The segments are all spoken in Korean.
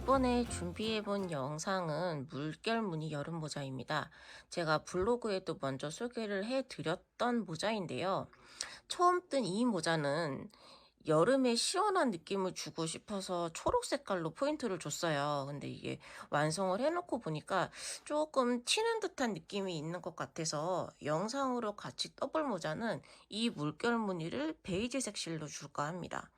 이번에 준비해본 영상은 물결무늬 여름 모자입니다. 제가 블로그에도 먼저 소개를 해드렸던 모자인데요. 처음 뜬 이 모자는 여름에 시원한 느낌을 주고 싶어서 초록 색깔로 포인트를 줬어요. 근데 이게 완성을 해놓고 보니까 조금 튀는 듯한 느낌이 있는 것 같아서 영상으로 같이 떠볼 모자는 이 물결 무늬를 베이지색 실로 줄까 합니다.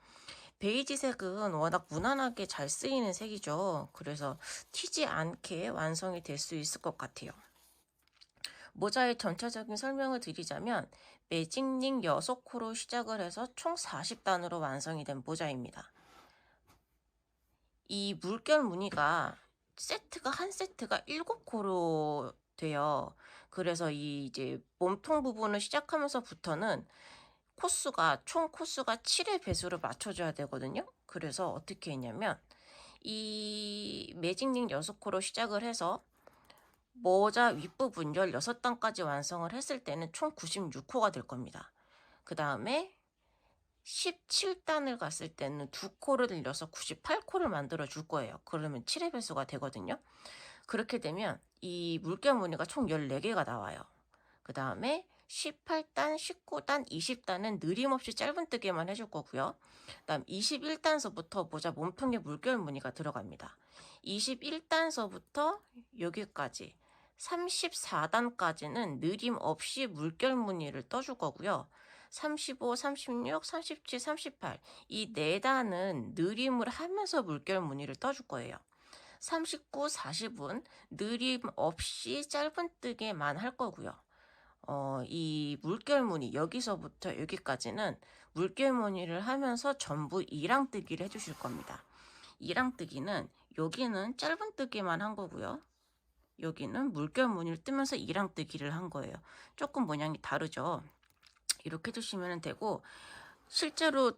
베이지색은 워낙 무난하게 잘 쓰이는 색이죠. 그래서 튀지 않게 완성이 될 수 있을 것 같아요. 모자의 전체적인 설명을 드리자면 매직링 6코로 시작을 해서 총 40단으로 완성이 된 모자입니다. 이 물결 무늬가 한 세트가 7코로 돼요. 그래서 이제 몸통 부분을 시작하면서부터는 총 코스가 7의 배수를 맞춰줘야 되거든요. 그래서 어떻게 했냐면 이 매직링 6코로 시작을 해서 모자 윗부분 16단까지 완성을 했을 때는 총 96코가 될 겁니다. 그 다음에 17단을 갔을 때는 2코를 늘려서 98코를 만들어 줄 거예요. 그러면 7의 배수가 되거든요. 그렇게 되면 이 물결 무늬가 총 14개가 나와요. 그 다음에 18단, 19단, 20단은 느림없이 짧은뜨기만 해줄 거고요. 그 다음 21단서부터 모자 몸통에 물결 무늬가 들어갑니다. 21단서부터 여기까지 34단까지는 느림없이 물결 무늬를 떠줄 거고요. 35, 36, 37, 38 이 4단은 느림을 하면서 물결 무늬를 떠줄 거예요. 39, 40은 느림 없이 짧은뜨기만 할 거고요. 이 물결무늬 여기서부터 여기까지는 물결무늬를 하면서 전부 이랑뜨기를 해주실 겁니다. 이랑뜨기는 여기는 짧은뜨기만 한 거고요. 여기는 물결무늬를 뜨면서 이랑뜨기를 한 거예요. 조금 모양이 다르죠. 이렇게 해주시면 되고 실제로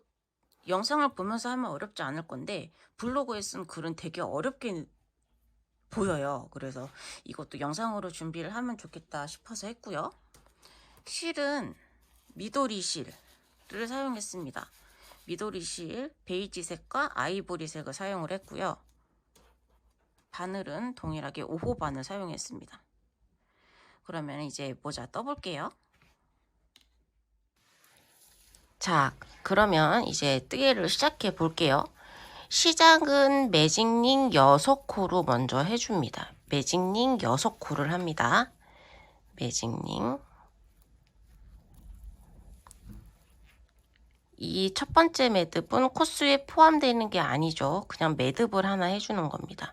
영상을 보면서 하면 어렵지 않을 건데 블로그에 쓴 글은 되게 어렵게 보여요. 그래서 이것도 영상으로 준비를 하면 좋겠다 싶어서 했고요. 실은 미도리 실을 사용했습니다. 미도리 실 베이지색과 아이보리색을 사용을 했고요. 바늘은 동일하게 5호 바늘 사용했습니다. 그러면 이제 모자 떠볼게요. 자, 그러면 이제 뜨개를 시작해 볼게요. 시작은 매직링 6코로 먼저 해줍니다. 매직링 6코를 합니다. 매직링 이 첫 번째 매듭은 코스에 포함되는 게 아니죠. 그냥 매듭을 하나 해주는 겁니다.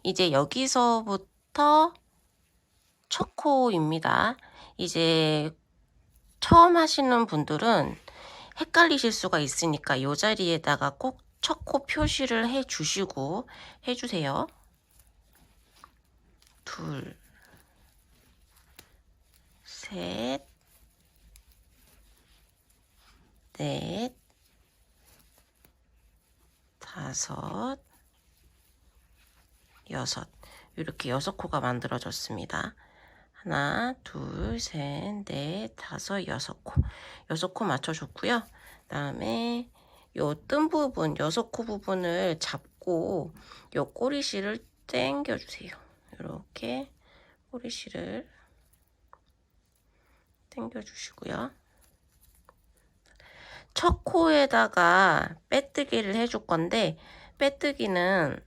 이제 여기서부터 첫 코입니다. 이제 처음 하시는 분들은 헷갈리실 수가 있으니까 이 자리에다가 꼭 첫 코 표시를 해주세요. 둘, 셋, 넷, 다섯, 여섯. 이렇게 6코가 만들어졌습니다. 하나, 둘, 셋, 넷, 다섯, 6코. 6코 맞춰줬고요. 그 다음에 요 뜬 부분, 6코 부분을 잡고 요 꼬리실을 당겨주세요. 이렇게 꼬리실을 당겨주시고요. 첫 코에다가 빼뜨기를 해줄 건데 빼뜨기는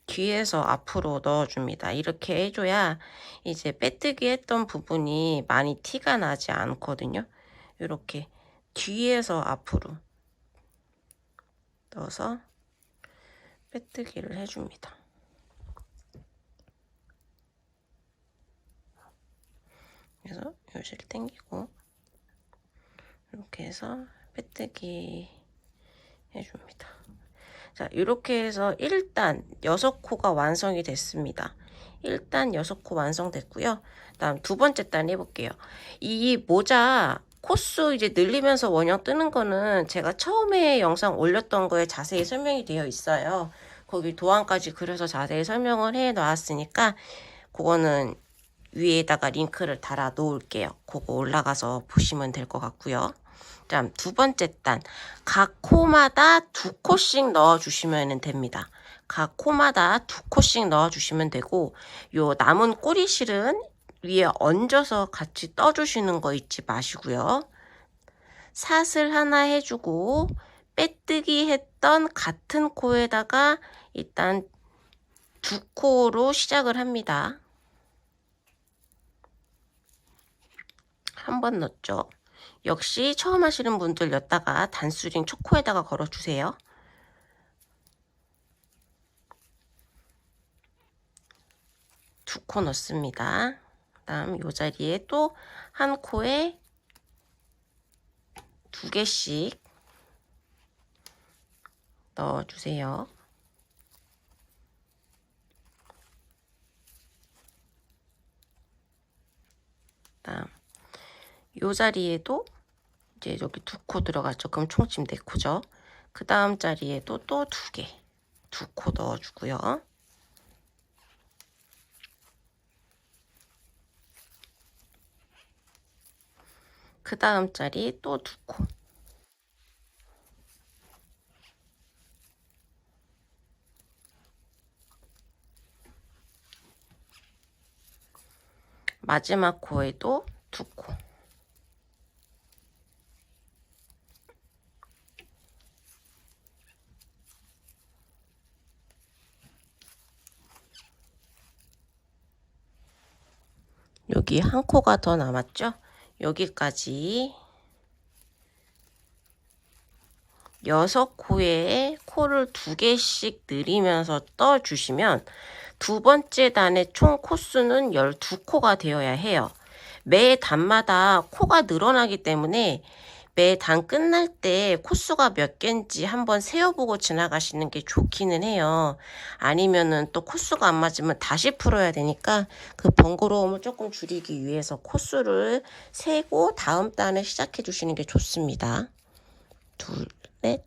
뒤에서 앞으로 넣어줍니다. 이렇게 해줘야 이제 빼뜨기 했던 부분이 많이 티가 나지 않거든요. 이렇게 뒤에서 앞으로 넣어서 빼뜨기를 해줍니다. 그래서 요실 당기고 이렇게 해서 빼뜨기 해줍니다. 자, 이렇게 해서 1단 6코가 완성이 됐습니다. 1단 6코 완성됐고요. 다음 두 번째 단 해볼게요. 이 모자 코스 이제 늘리면서 원형 뜨는 거는 제가 처음에 영상 올렸던 거에 자세히 설명이 되어 있어요. 거기 도안까지 그려서 자세히 설명을 해 놨으니까 그거는 위에다가 링크를 달아 놓을게요. 그거 올라가서 보시면 될 것 같고요. 다음 두 번째 단, 각 코마다 2코씩 넣어주시면 됩니다. 각 코마다 2코씩 넣어주시면 되고, 요 남은 꼬리실은 위에 얹어서 같이 떠주시는 거 잊지 마시고요. 사슬 하나 해주고 빼뜨기 했던 같은 코에다가 일단 2코로 시작을 합니다. 한 번 넣었죠. 역시 처음 하시는 분들 였다가 단수링 첫 코에다가 걸어주세요. 두 코 넣습니다. 다음 요 자리에 또 한 코에 2개씩 넣어주세요. 다음 요 자리에도 이제 여기 2코 들어갔죠. 그럼 총 지금 4코죠. 그 다음 자리에도 또 2개, 2코 넣어주고요. 그 다음 자리 또 2코. 마지막 코에도 2코. 여기 한 코가 더 남았죠? 여기까지 6코에 코를 2개씩 늘리면서 떠주시면 두 번째 단의 총 코수는 12코가 되어야 해요. 매 단마다 코가 늘어나기 때문에 매 단 끝날 때 코수가 몇 개인지 한번 세어보고 지나가시는 게 좋기는 해요. 아니면은 또 코수가 안 맞으면 다시 풀어야 되니까 그 번거로움을 조금 줄이기 위해서 코수를 세고 다음 단을 시작해 주시는 게 좋습니다. 둘, 넷,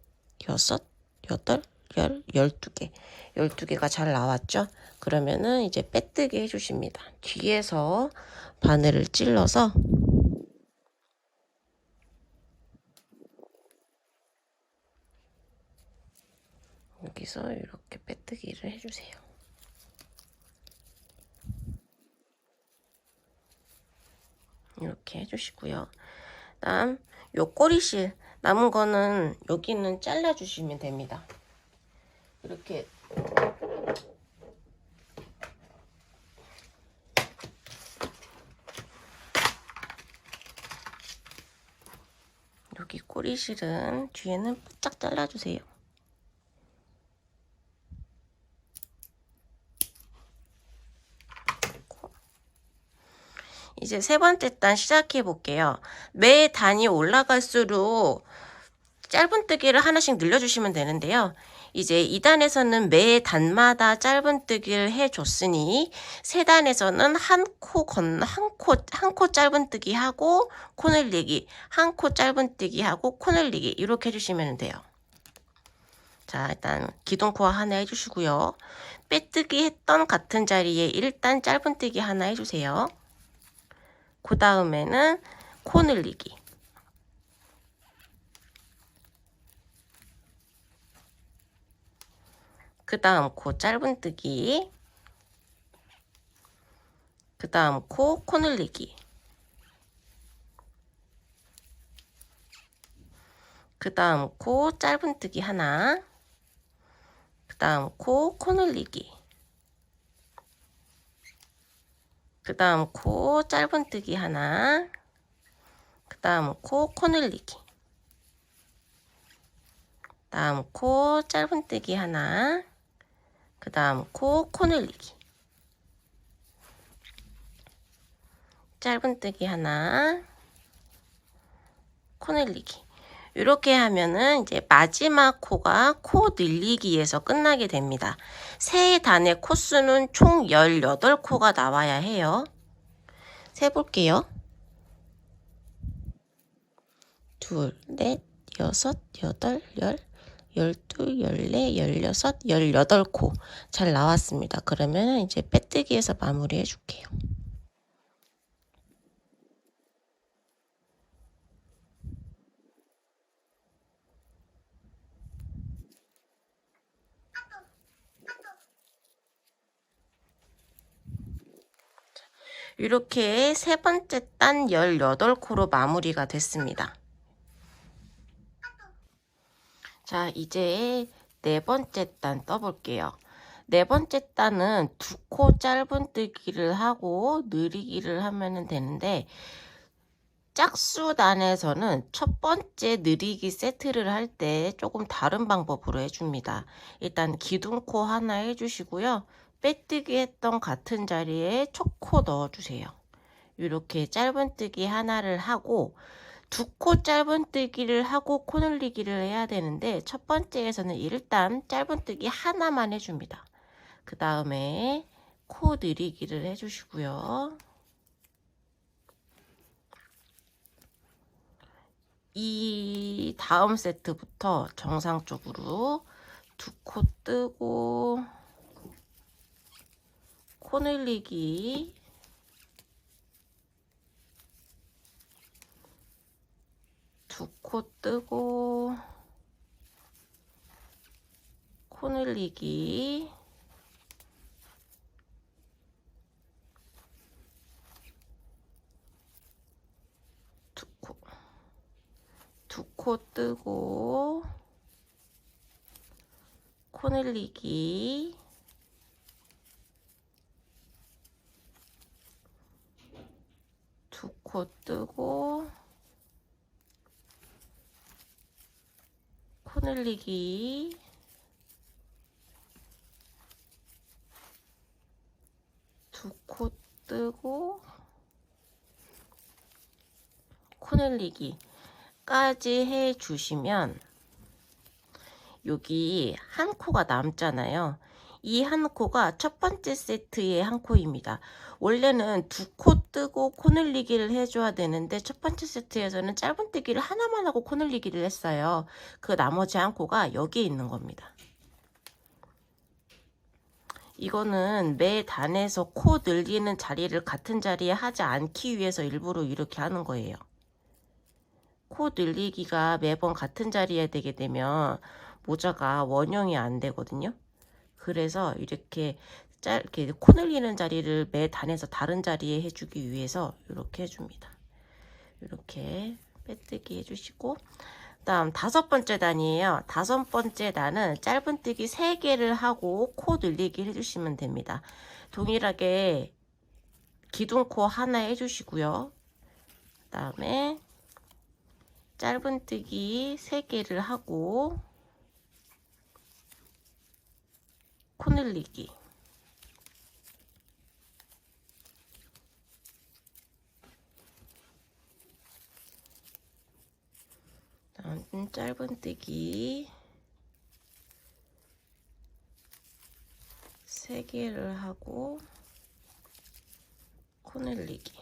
여섯, 여덟, 12개. 12개가 잘 나왔죠? 그러면은 이제 빼뜨기 해주십니다. 뒤에서 바늘을 찔러서 여기서 이렇게 빼뜨기를 해주세요. 이렇게 해주시고요. 다음 요 꼬리실 남은 거는 여기는 잘라주시면 됩니다. 이렇게 여기 꼬리실은 뒤에는 바짝 잘라주세요. 이제 세 번째 단 시작해 볼게요. 매 단이 올라갈수록 짧은뜨기를 하나씩 늘려주시면 되는데요. 이제 2단에서는 매 단마다 짧은뜨기를 해줬으니 3단에서는 한 코 짧은뜨기 하고 코 늘리기, 한 코 짧은뜨기 하고 코 늘리기 이렇게 해주시면 돼요. 자, 일단 기둥코어 하나 해주시고요. 빼뜨기 했던 같은 자리에 일단 짧은뜨기 하나 해주세요. 그 다음에는 코 늘리기. 그 다음 코 짧은뜨기. 그 다음 코 늘리기. 그 다음 코 짧은뜨기 하나. 그 다음 코 늘리기. 그 다음 코 짧은뜨기 하나. 그 다음 코 늘리기. 다음 코 짧은뜨기 하나. 그 다음 코 늘리기. 짧은뜨기 하나. 코 늘리기. 이렇게 하면은 이제 마지막 코가 코 늘리기에서 끝나게 됩니다. 세 단의 코수는 총 18코가 나와야 해요. 세볼게요. 둘, 넷, 여섯, 여덟, 12, 14, 16, 18코 잘 나왔습니다. 그러면 이제 빼뜨기에서 마무리 해줄게요. 이렇게 세 번째 단 18코로 마무리가 됐습니다. 자, 이제 네 번째 단 떠볼게요. 네 번째 단은 2코 짧은뜨기를 하고 느리기를 하면 되는데, 짝수단에서는 첫 번째 느리기 세트를 할 때 조금 다른 방법으로 해줍니다. 일단 기둥코 하나 해주시고요. 빼뜨기 했던 같은 자리에 촉코 넣어주세요. 이렇게 짧은뜨기 하나를 하고 2코 짧은뜨기를 하고 코 늘리기를 해야 되는데, 첫 번째에서는 일단 짧은뜨기 하나만 해줍니다. 그 다음에 코 늘리기를 해주시고요. 이 다음 세트부터 정상적으로 2코 뜨고 코 늘리기, 두 코 뜨고 코 늘리기, 두 코 뜨고 코 늘리기, 두 코 뜨고 코 늘리기, 두 코 뜨고 코 늘리기까지 해주시면 여기 한 코가 남잖아요. 이 한 코가 첫 번째 세트의 한 코입니다. 원래는 2코 뜨고 코 늘리기를 해줘야 되는데, 첫 번째 세트에서는 짧은뜨기를 하나만 하고 코 늘리기를 했어요. 그 나머지 한 코가 여기에 있는 겁니다. 이거는 매 단에서 코 늘리는 자리를 같은 자리에 하지 않기 위해서 일부러 이렇게 하는 거예요. 코 늘리기가 매번 같은 자리에 되게 되면 모자가 원형이 안 되거든요. 그래서 이렇게 짧게 코 늘리는 자리를 매 단에서 다른 자리에 해주기 위해서 이렇게 해줍니다. 이렇게 빼뜨기 해주시고, 다음 다섯 번째 단이에요. 다섯 번째 단은 짧은뜨기 3개를 하고 코 늘리기 해주시면 됩니다. 동일하게 기둥코 하나 해주시고요. 그 다음에 짧은뜨기 3개를 하고 코 늘리기, 다음 짧은뜨기 3개를 하고 코 늘리기,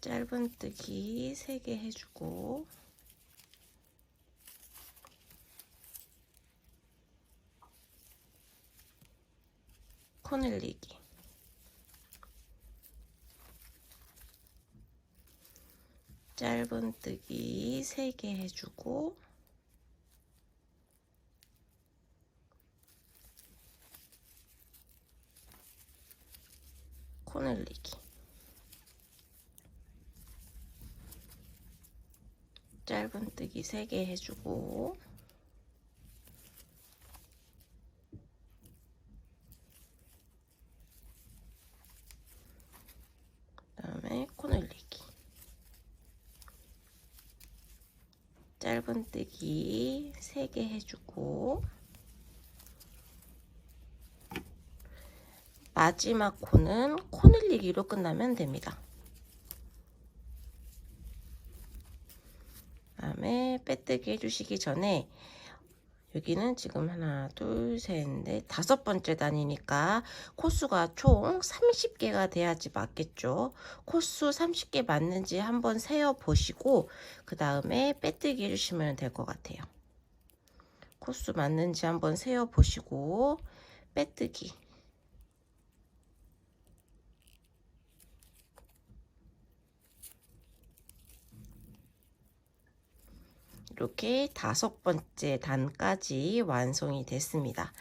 짧은뜨기 3개 해주고 코 늘리기, 짧은뜨기 3개 해주고 코 늘리기, 짧은뜨기 3개 해주고 그 다음에 코 늘리기, 짧은뜨기 3개 해주고 마지막 코는 코 늘리기로 끝나면 됩니다. 다음에 빼뜨기 해주시기 전에, 여기는 지금 하나, 둘, 셋, 넷, 다섯 번째 단이니까 코수가 총 30개가 돼야지 맞겠죠. 코수 30개 맞는지 한번 세어 보시고 그 다음에 빼뜨기 해주시면 될 것 같아요. 코수 맞는지 한번 세어 보시고 빼뜨기, 이렇게 5번째 단까지 완성이 됐습니다.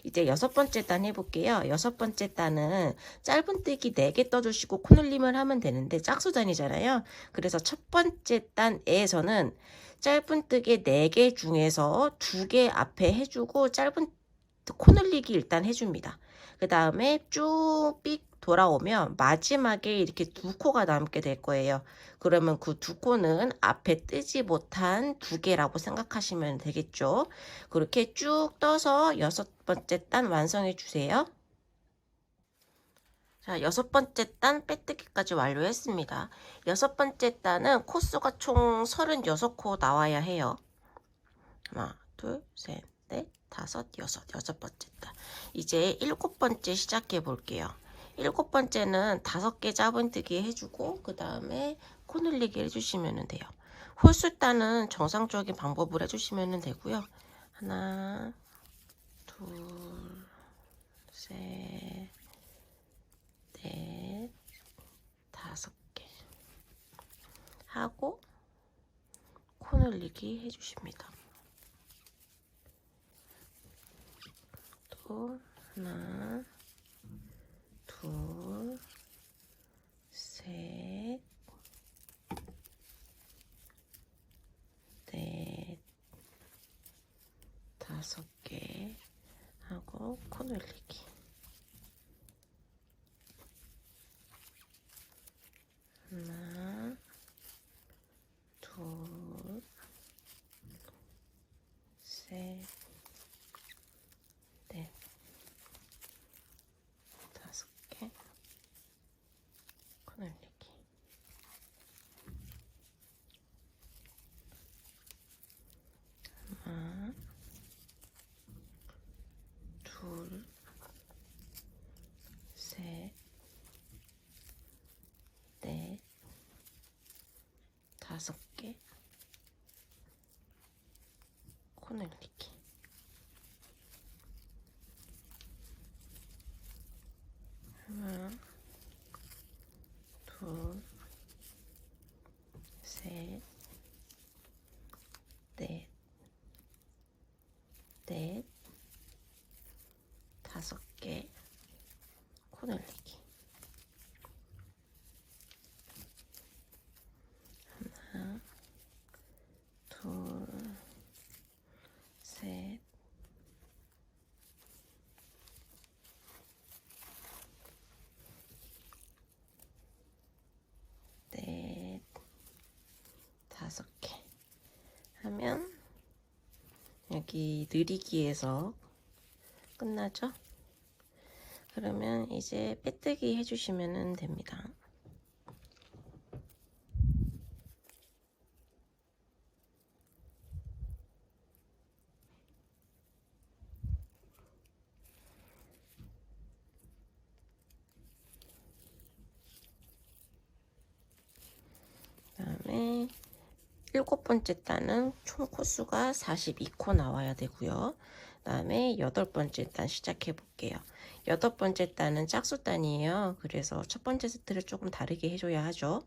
이제 6번째 단 해볼게요. 6번째 단은 짧은뜨기 4개 떠주시고 코늘림을 하면 되는데 짝수단이잖아요. 그래서 첫 번째 단에서는 짧은뜨기 4개 중에서 2개 앞에 해주고 짧은 코늘리기 일단 해줍니다. 그 다음에 쭉 삑 돌아오면 마지막에 이렇게 2코가 남게 될 거예요. 그러면 그 2코는 앞에 뜨지 못한 2개라고 생각하시면 되겠죠. 그렇게 쭉 떠서 6번째 단 완성해 주세요. 자, 6번째 단 빼뜨기까지 완료했습니다. 6번째 단은 코수가 총 36코 나와야 해요. 하나, 둘, 셋, 넷, 다섯, 여섯 번째 단. 이제 7번째 시작해 볼게요. 7번째는 5개 짧은뜨기 해주고 그 다음에 코늘리기 해주시면 돼요. 홀수단은 정상적인 방법을 해주시면 되고요. 하나, 둘, 셋, 넷, 5개 하고 코늘리기 해주십니다. 또 하나, 둘, 셋, 넷, 5개 하고 코늘리기. 하나, 둘, 셋, 넷, 5개 코늘리기. 하나, 둘, 셋, 넷, 5개 코늘리기. 하나, 둘, 셋, 넷, 5개 코늘리기. 하나, 둘, 셋, 넷, 5개 하면 여기 느리기에서 끝나죠? 그러면 이제 빼뜨기 해주시면 됩니다. 그다음에 7번째 단은 총 코수가 42코 나와야 되고요. 그다음에 8번째 단 시작해 볼게요. 8번째 단은 짝수 단이에요. 그래서 첫 번째 세트를 조금 다르게 해줘야 하죠.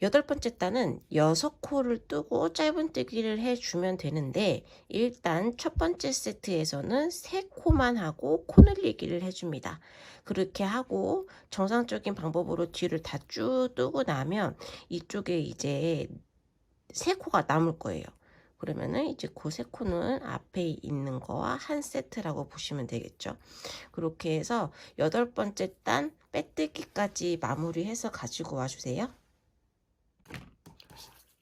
8번째 단은 6코를 뜨고 짧은뜨기를 해주면 되는데 일단 첫 번째 세트에서는 3코만 하고 코늘리기를 해줍니다. 그렇게 하고 정상적인 방법으로 뒤를 다 쭉 뜨고 나면 이쪽에 이제 3코가 남을 거예요. 그러면은 이제 그 3코는 앞에 있는 거와 한 세트라고 보시면 되겠죠. 그렇게 해서 8번째 단 빼뜨기까지 마무리해서 가지고 와주세요.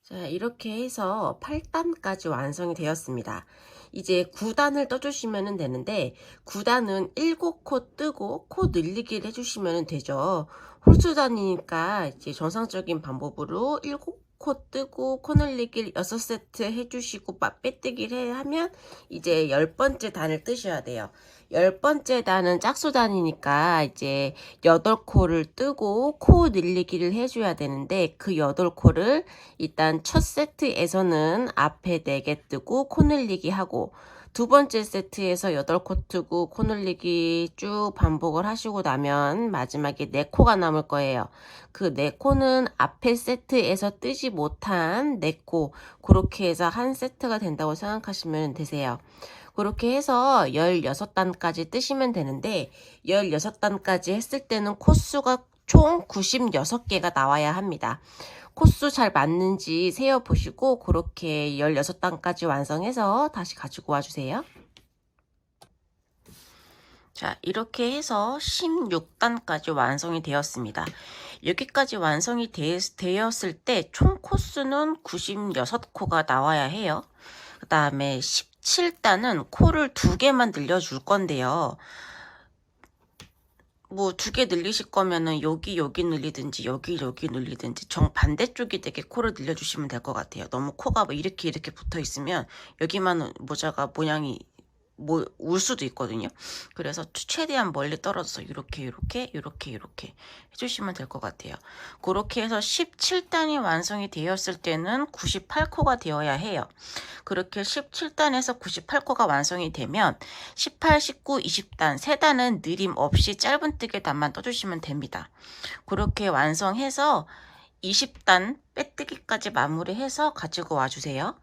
자, 이렇게 해서 8단까지 완성이 되었습니다. 이제 9단을 떠주시면 되는데 9단은 7코 뜨고 코 늘리기를 해주시면 되죠. 홀수단이니까 이제 정상적인 방법으로 7코 뜨고 코 늘리기를 6세트 해주시고 빼뜨기를 하면 이제 10번째 단을 뜨셔야 돼요. 10번째 단은 짝수단이니까 이제 8코를 뜨고 코 늘리기를 해줘야 되는데 그 8코를 일단 첫 세트에서는 앞에 4개 뜨고 코 늘리기 하고 두 번째 세트에서 8코트고 코 늘리기 쭉 반복을 하시고 나면 마지막에 4코가 남을 거예요. 그 4코는 앞에 세트에서 뜨지 못한 4코, 그렇게 해서 한 세트가 된다고 생각하시면 되세요. 그렇게 해서 16단까지 뜨시면 되는데 16단까지 했을 때는 코수가 총 96개가 나와야 합니다. 코수 잘 맞는지 세어보시고 그렇게 16단까지 완성해서 다시 가지고 와주세요. 자, 이렇게 해서 16단까지 완성이 되었습니다. 여기까지 완성이 되었을 때 총 코수는 96코가 나와야 해요. 그 다음에 17단은 코를 2개만 늘려줄 건데요. 뭐 2개 늘리실 거면은 여기 늘리든지 여기 늘리든지 정반대쪽이 되게 코를 늘려주시면 될 것 같아요. 너무 코가 뭐 이렇게 붙어 있으면 여기만 모자가 모양이 울 수도 있거든요. 그래서 최대한 멀리 떨어져서 이렇게 해주시면 될 것 같아요. 그렇게 해서 17단이 완성이 되었을 때는 98코가 되어야 해요. 그렇게 17단에서 98코가 완성이 되면 18, 19, 20단 3단은 느림 없이 짧은뜨기 단만 떠주시면 됩니다. 그렇게 완성해서 20단 빼뜨기까지 마무리해서 가지고 와주세요.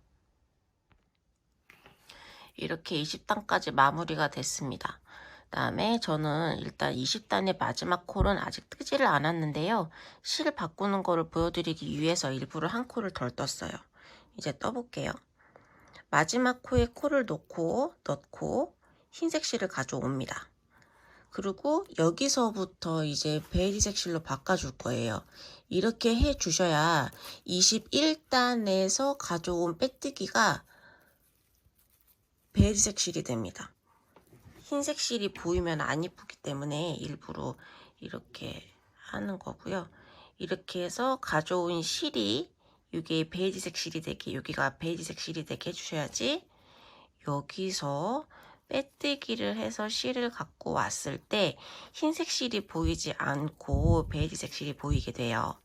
이렇게 20단까지 마무리가 됐습니다. 그 다음에 저는 일단 20단의 마지막 콜은 아직 뜨지를 않았는데요. 실 바꾸는 거를 보여드리기 위해서 일부러 한 코를 덜 떴어요. 이제 떠볼게요. 마지막 코에 코를 넣고 흰색 실을 가져옵니다. 그리고 여기서부터 이제 베이지색 실로 바꿔줄 거예요. 이렇게 해 주셔야 21단에서 가져온 빼뜨기가 베이지색 실이 됩니다. 흰색 실이 보이면 안 이쁘기 때문에 일부러 이렇게 하는 거고요. 이렇게 해서 가져온 실이 이게 베이지색 실이 되게, 여기가 베이지색 실이 되게 해주셔야지 여기서 빼뜨기를 해서 실을 갖고 왔을 때 흰색 실이 보이지 않고 베이지색 실이 보이게 돼요.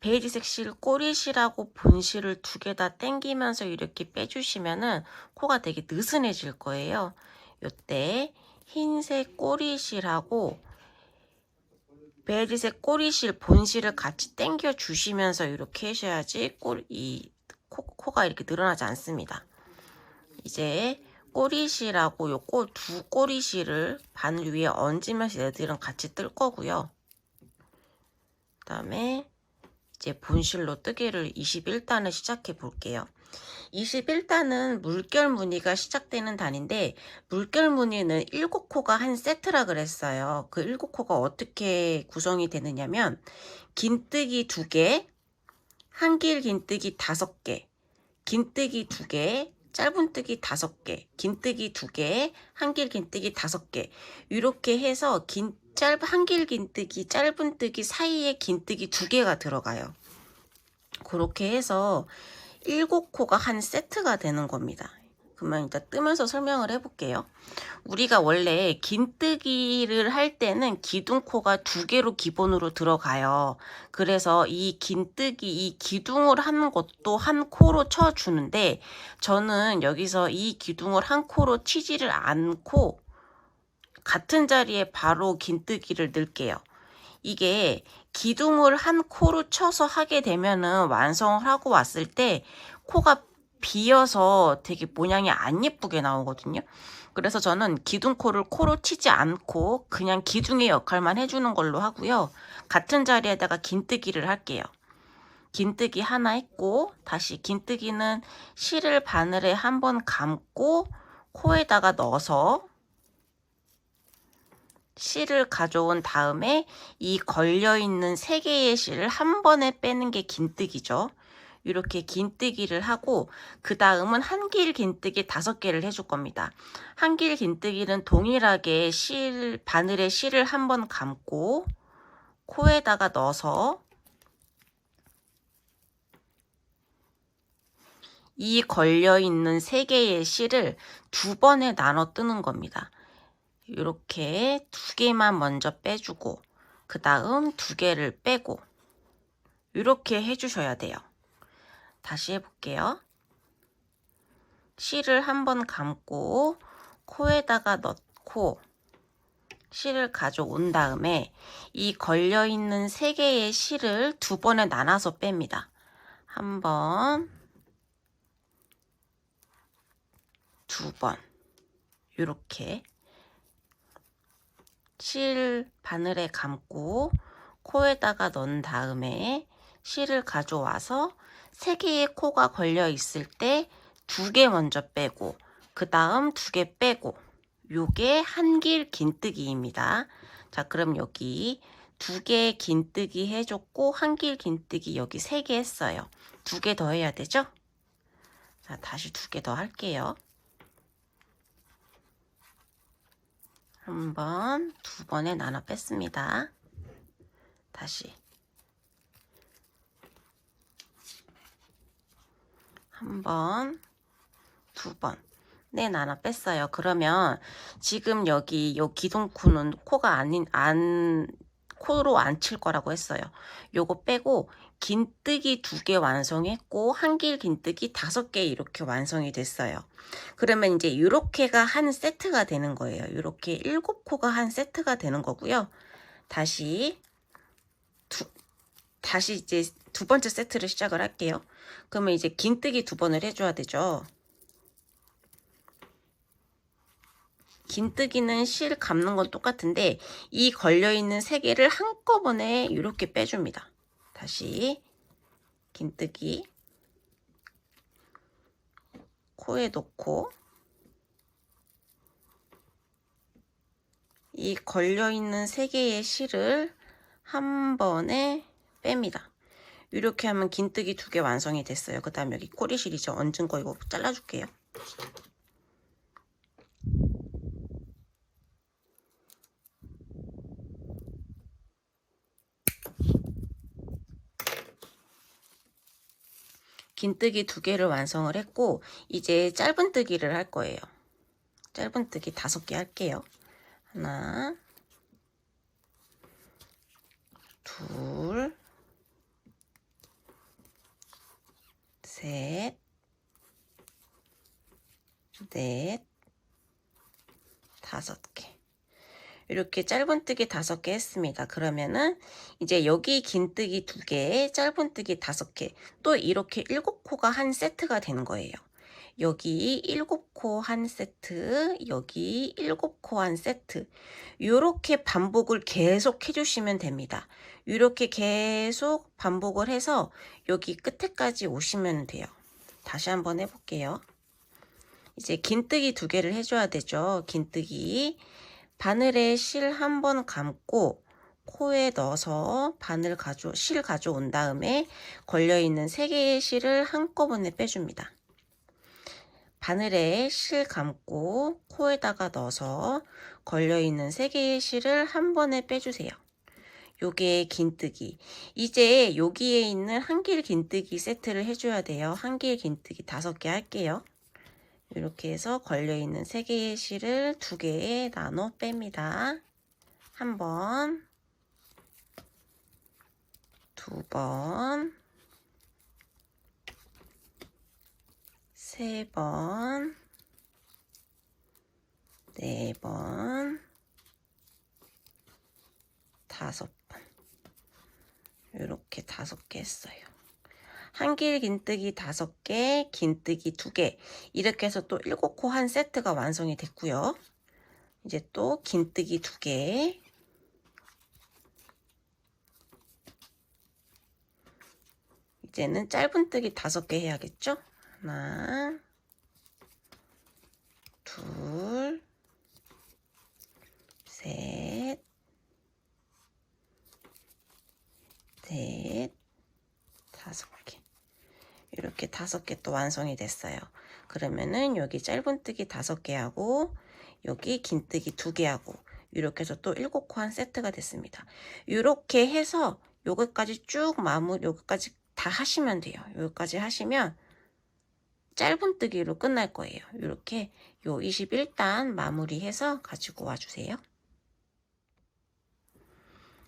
베이지색 실, 꼬리실하고 본실을 2개 다 당기면서 이렇게 빼주시면은 코가 되게 느슨해질 거예요. 요때 흰색 꼬리실하고 베이지색 꼬리실, 본실을 같이 당겨 주시면서 이렇게 하셔야지 코가 이렇게 늘어나지 않습니다. 이제 꼬리실하고 요 두 꼬리실을 바늘 위에 얹으면서 얘들은 같이 뜰 거고요. 그 다음에 이제 본실로 뜨기를 21단을 시작해 볼게요. 21단은 물결 무늬가 시작되는 단인데 물결 무늬는 7코가 한 세트라 그랬어요. 그 7코가 어떻게 구성이 되느냐면 긴뜨기 2개, 한길 긴뜨기 5개, 긴뜨기 2개, 짧은뜨기 5개, 긴뜨기 2개, 한길 긴뜨기 5개 이렇게 해서 한길 긴뜨기, 짧은뜨기 사이에 긴뜨기 2개가 들어가요. 그렇게 해서 7코가 한 세트가 되는 겁니다. 그러면 일단 뜨면서 설명을 해볼게요. 우리가 원래 긴뜨기를 할 때는 기둥코가 2개로 기본으로 들어가요. 그래서 이 긴뜨기, 이 기둥을 하는 것도 한 코로 쳐주는데 저는 여기서 이 기둥을 한 코로 치지를 않고 같은 자리에 바로 긴뜨기를 넣을게요. 이게 기둥을 한 코로 쳐서 하게 되면은 완성을 하고 왔을 때 코가 비어서 되게 모양이 안 예쁘게 나오거든요. 그래서 저는 기둥코를 코로 치지 않고 그냥 기둥의 역할만 해주는 걸로 하고요. 같은 자리에다가 긴뜨기를 할게요. 긴뜨기 하나 했고 다시 긴뜨기는 실을 바늘에 한번 감고 코에다가 넣어서 실을 가져온 다음에 이 걸려있는 3개의 실을 한 번에 빼는 게 긴뜨기죠. 이렇게 긴뜨기를 하고 그 다음은 한길 긴뜨기 5개를 해줄 겁니다. 한길 긴뜨기는 동일하게 바늘에 실을 한 번 감고 코에다가 넣어서 이 걸려있는 3개의 실을 2번에 나눠 뜨는 겁니다. 이렇게 2개만 먼저 빼주고 그 다음 2개를 빼고 이렇게 해주셔야 돼요. 다시 해볼게요. 실을 한번 감고 코에다가 넣고 실을 가져온 다음에 이 걸려있는 3개의 실을 2번에 나눠서 뺍니다. 한 번, 2번 이렇게 실 바늘에 감고 코에다가 넣은 다음에 실을 가져와서 3개의 코가 걸려 있을 때 2개 먼저 빼고 그 다음 2개 빼고 요게 한길 긴뜨기입니다. 자, 그럼 여기 2개 긴뜨기 해줬고 한길 긴뜨기 여기 3개 했어요. 2개 더 해야 되죠? 자, 다시 2개 더 할게요. 한 번, 2번에 나눠 뺐습니다. 다시 한 번, 2번. 네, 나눠 뺐어요. 그러면 지금 여기 요 기둥코는 코가 코로 안 칠 거라고 했어요. 요거 빼고 긴뜨기 2개 완성했고 한길 긴뜨기 5개 이렇게 완성이 됐어요. 그러면 이제 이렇게가 한 세트가 되는 거예요. 이렇게 7코가 한 세트가 되는 거고요. 다시 이제 2번째 세트를 시작을 할게요. 그러면 이제 긴뜨기 2번을 해줘야 되죠. 긴뜨기는 실 감는 건 똑같은데 이 걸려있는 3개를 한꺼번에 이렇게 빼줍니다. 다시 긴뜨기 코에 놓고 이 걸려있는 3개의 실을 한 번에 뺍니다. 이렇게 하면 긴뜨기 2개 완성이 됐어요. 그 다음 여기 꼬리실이죠. 얹은 거 이거 잘라줄게요. 긴뜨기 2개를 완성을 했고 이제 짧은뜨기를 할 거예요. 짧은뜨기 5개 할게요. 하나, 둘, 셋, 넷, 5개. 이렇게 짧은뜨기 5개 했습니다. 그러면은 이제 여기 긴뜨기 2개, 짧은뜨기 5개, 또 이렇게 7코가 한 세트가 되는 거예요. 여기 7코 한 세트, 여기 7코 한 세트. 이렇게 반복을 계속 해주시면 됩니다. 이렇게 계속 반복을 해서 여기 끝에까지 오시면 돼요. 다시 한번 해볼게요. 이제 긴뜨기 2개를 해줘야 되죠. 긴뜨기. 바늘에 실 한 번 감고 코에 넣어서 실 가져온 다음에 걸려있는 3개의 실을 한꺼번에 빼줍니다. 바늘에 실 감고 코에다가 넣어서 걸려있는 3개의 실을 한 번에 빼주세요. 요게 긴뜨기. 이제 여기에 있는 한길 긴뜨기 세트를 해줘야 돼요. 한길 긴뜨기 5개 할게요. 이렇게 해서 걸려있는 3개의 실을 2개에 나눠 뺍니다. 한 번, 2번, 3번, 4번, 5번. 이렇게 5개 했어요. 한길 긴뜨기 5개, 긴뜨기 2개. 이렇게 해서 또 7코 한 세트가 완성이 됐고요. 이제 또 긴뜨기 2개. 이제는 짧은뜨기 5개 해야겠죠? 하나, 둘, 셋, 넷, 5개. 이렇게 5개 또 완성이 됐어요. 그러면은 여기 짧은뜨기 5개 하고 여기 긴뜨기 2개 하고 이렇게 해서 또 7코 한 세트가 됐습니다. 이렇게 해서 여기까지 쭉 여기까지 다 하시면 돼요. 여기까지 하시면 짧은뜨기로 끝날 거예요. 이렇게 요 21단 마무리해서 가지고 와주세요.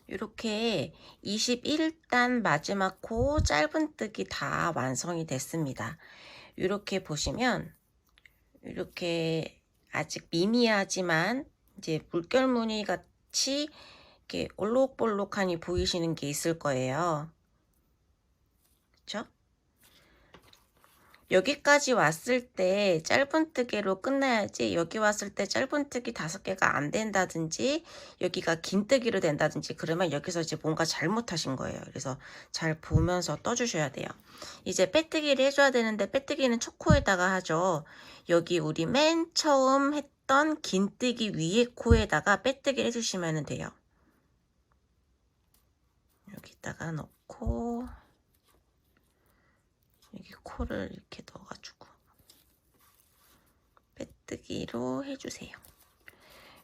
이렇게 21단 마지막 코 짧은뜨기 다 완성이 됐습니다. 이렇게 보시면 이렇게 아직 미미하지만 이제 물결무늬 같이 이렇게 올록볼록하니 보이시는 게 있을 거예요. 그쵸? 여기까지 왔을 때 짧은뜨기로 끝나야지, 여기 왔을 때 짧은뜨기 5개가 안 된다든지 여기가 긴뜨기로 된다든지 그러면 여기서 이제 뭔가 잘못하신 거예요. 그래서 잘 보면서 떠주셔야 돼요. 이제 빼뜨기를 해줘야 되는데 빼뜨기는 초코에다가 하죠. 여기 우리 맨 처음 했던 긴뜨기 위에 코에다가 빼뜨기를 해주시면 돼요. 여기다가 넣고 여기 코를 이렇게 넣어가지고 빼뜨기로 해주세요.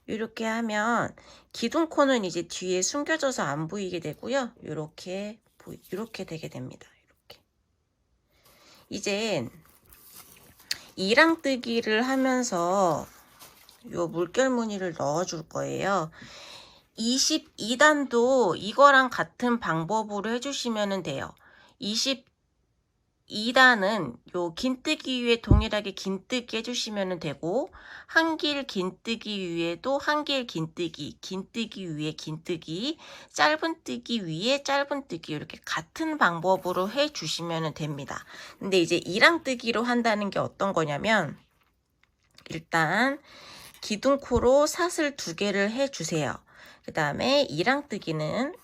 이렇게 하면 기둥코는 이제 뒤에 숨겨져서 안 보이게 되고요. 이렇게 되게 됩니다. 이렇게. 이제 이랑뜨기를 하면서 요 물결 무늬를 넣어줄 거예요. 22단도 이거랑 같은 방법으로 해주시면 돼요. 22단은 요 긴뜨기 위에 동일하게 긴뜨기 해주시면 되고, 한길 긴뜨기 위에도 한길 긴뜨기, 긴뜨기 위에 긴뜨기, 짧은뜨기 위에 짧은뜨기, 이렇게 같은 방법으로 해주시면 됩니다. 근데 이제 이랑뜨기로 한다는 게 어떤 거냐면, 일단 기둥코로 사슬 2개를 해주세요. 그 다음에 이랑뜨기는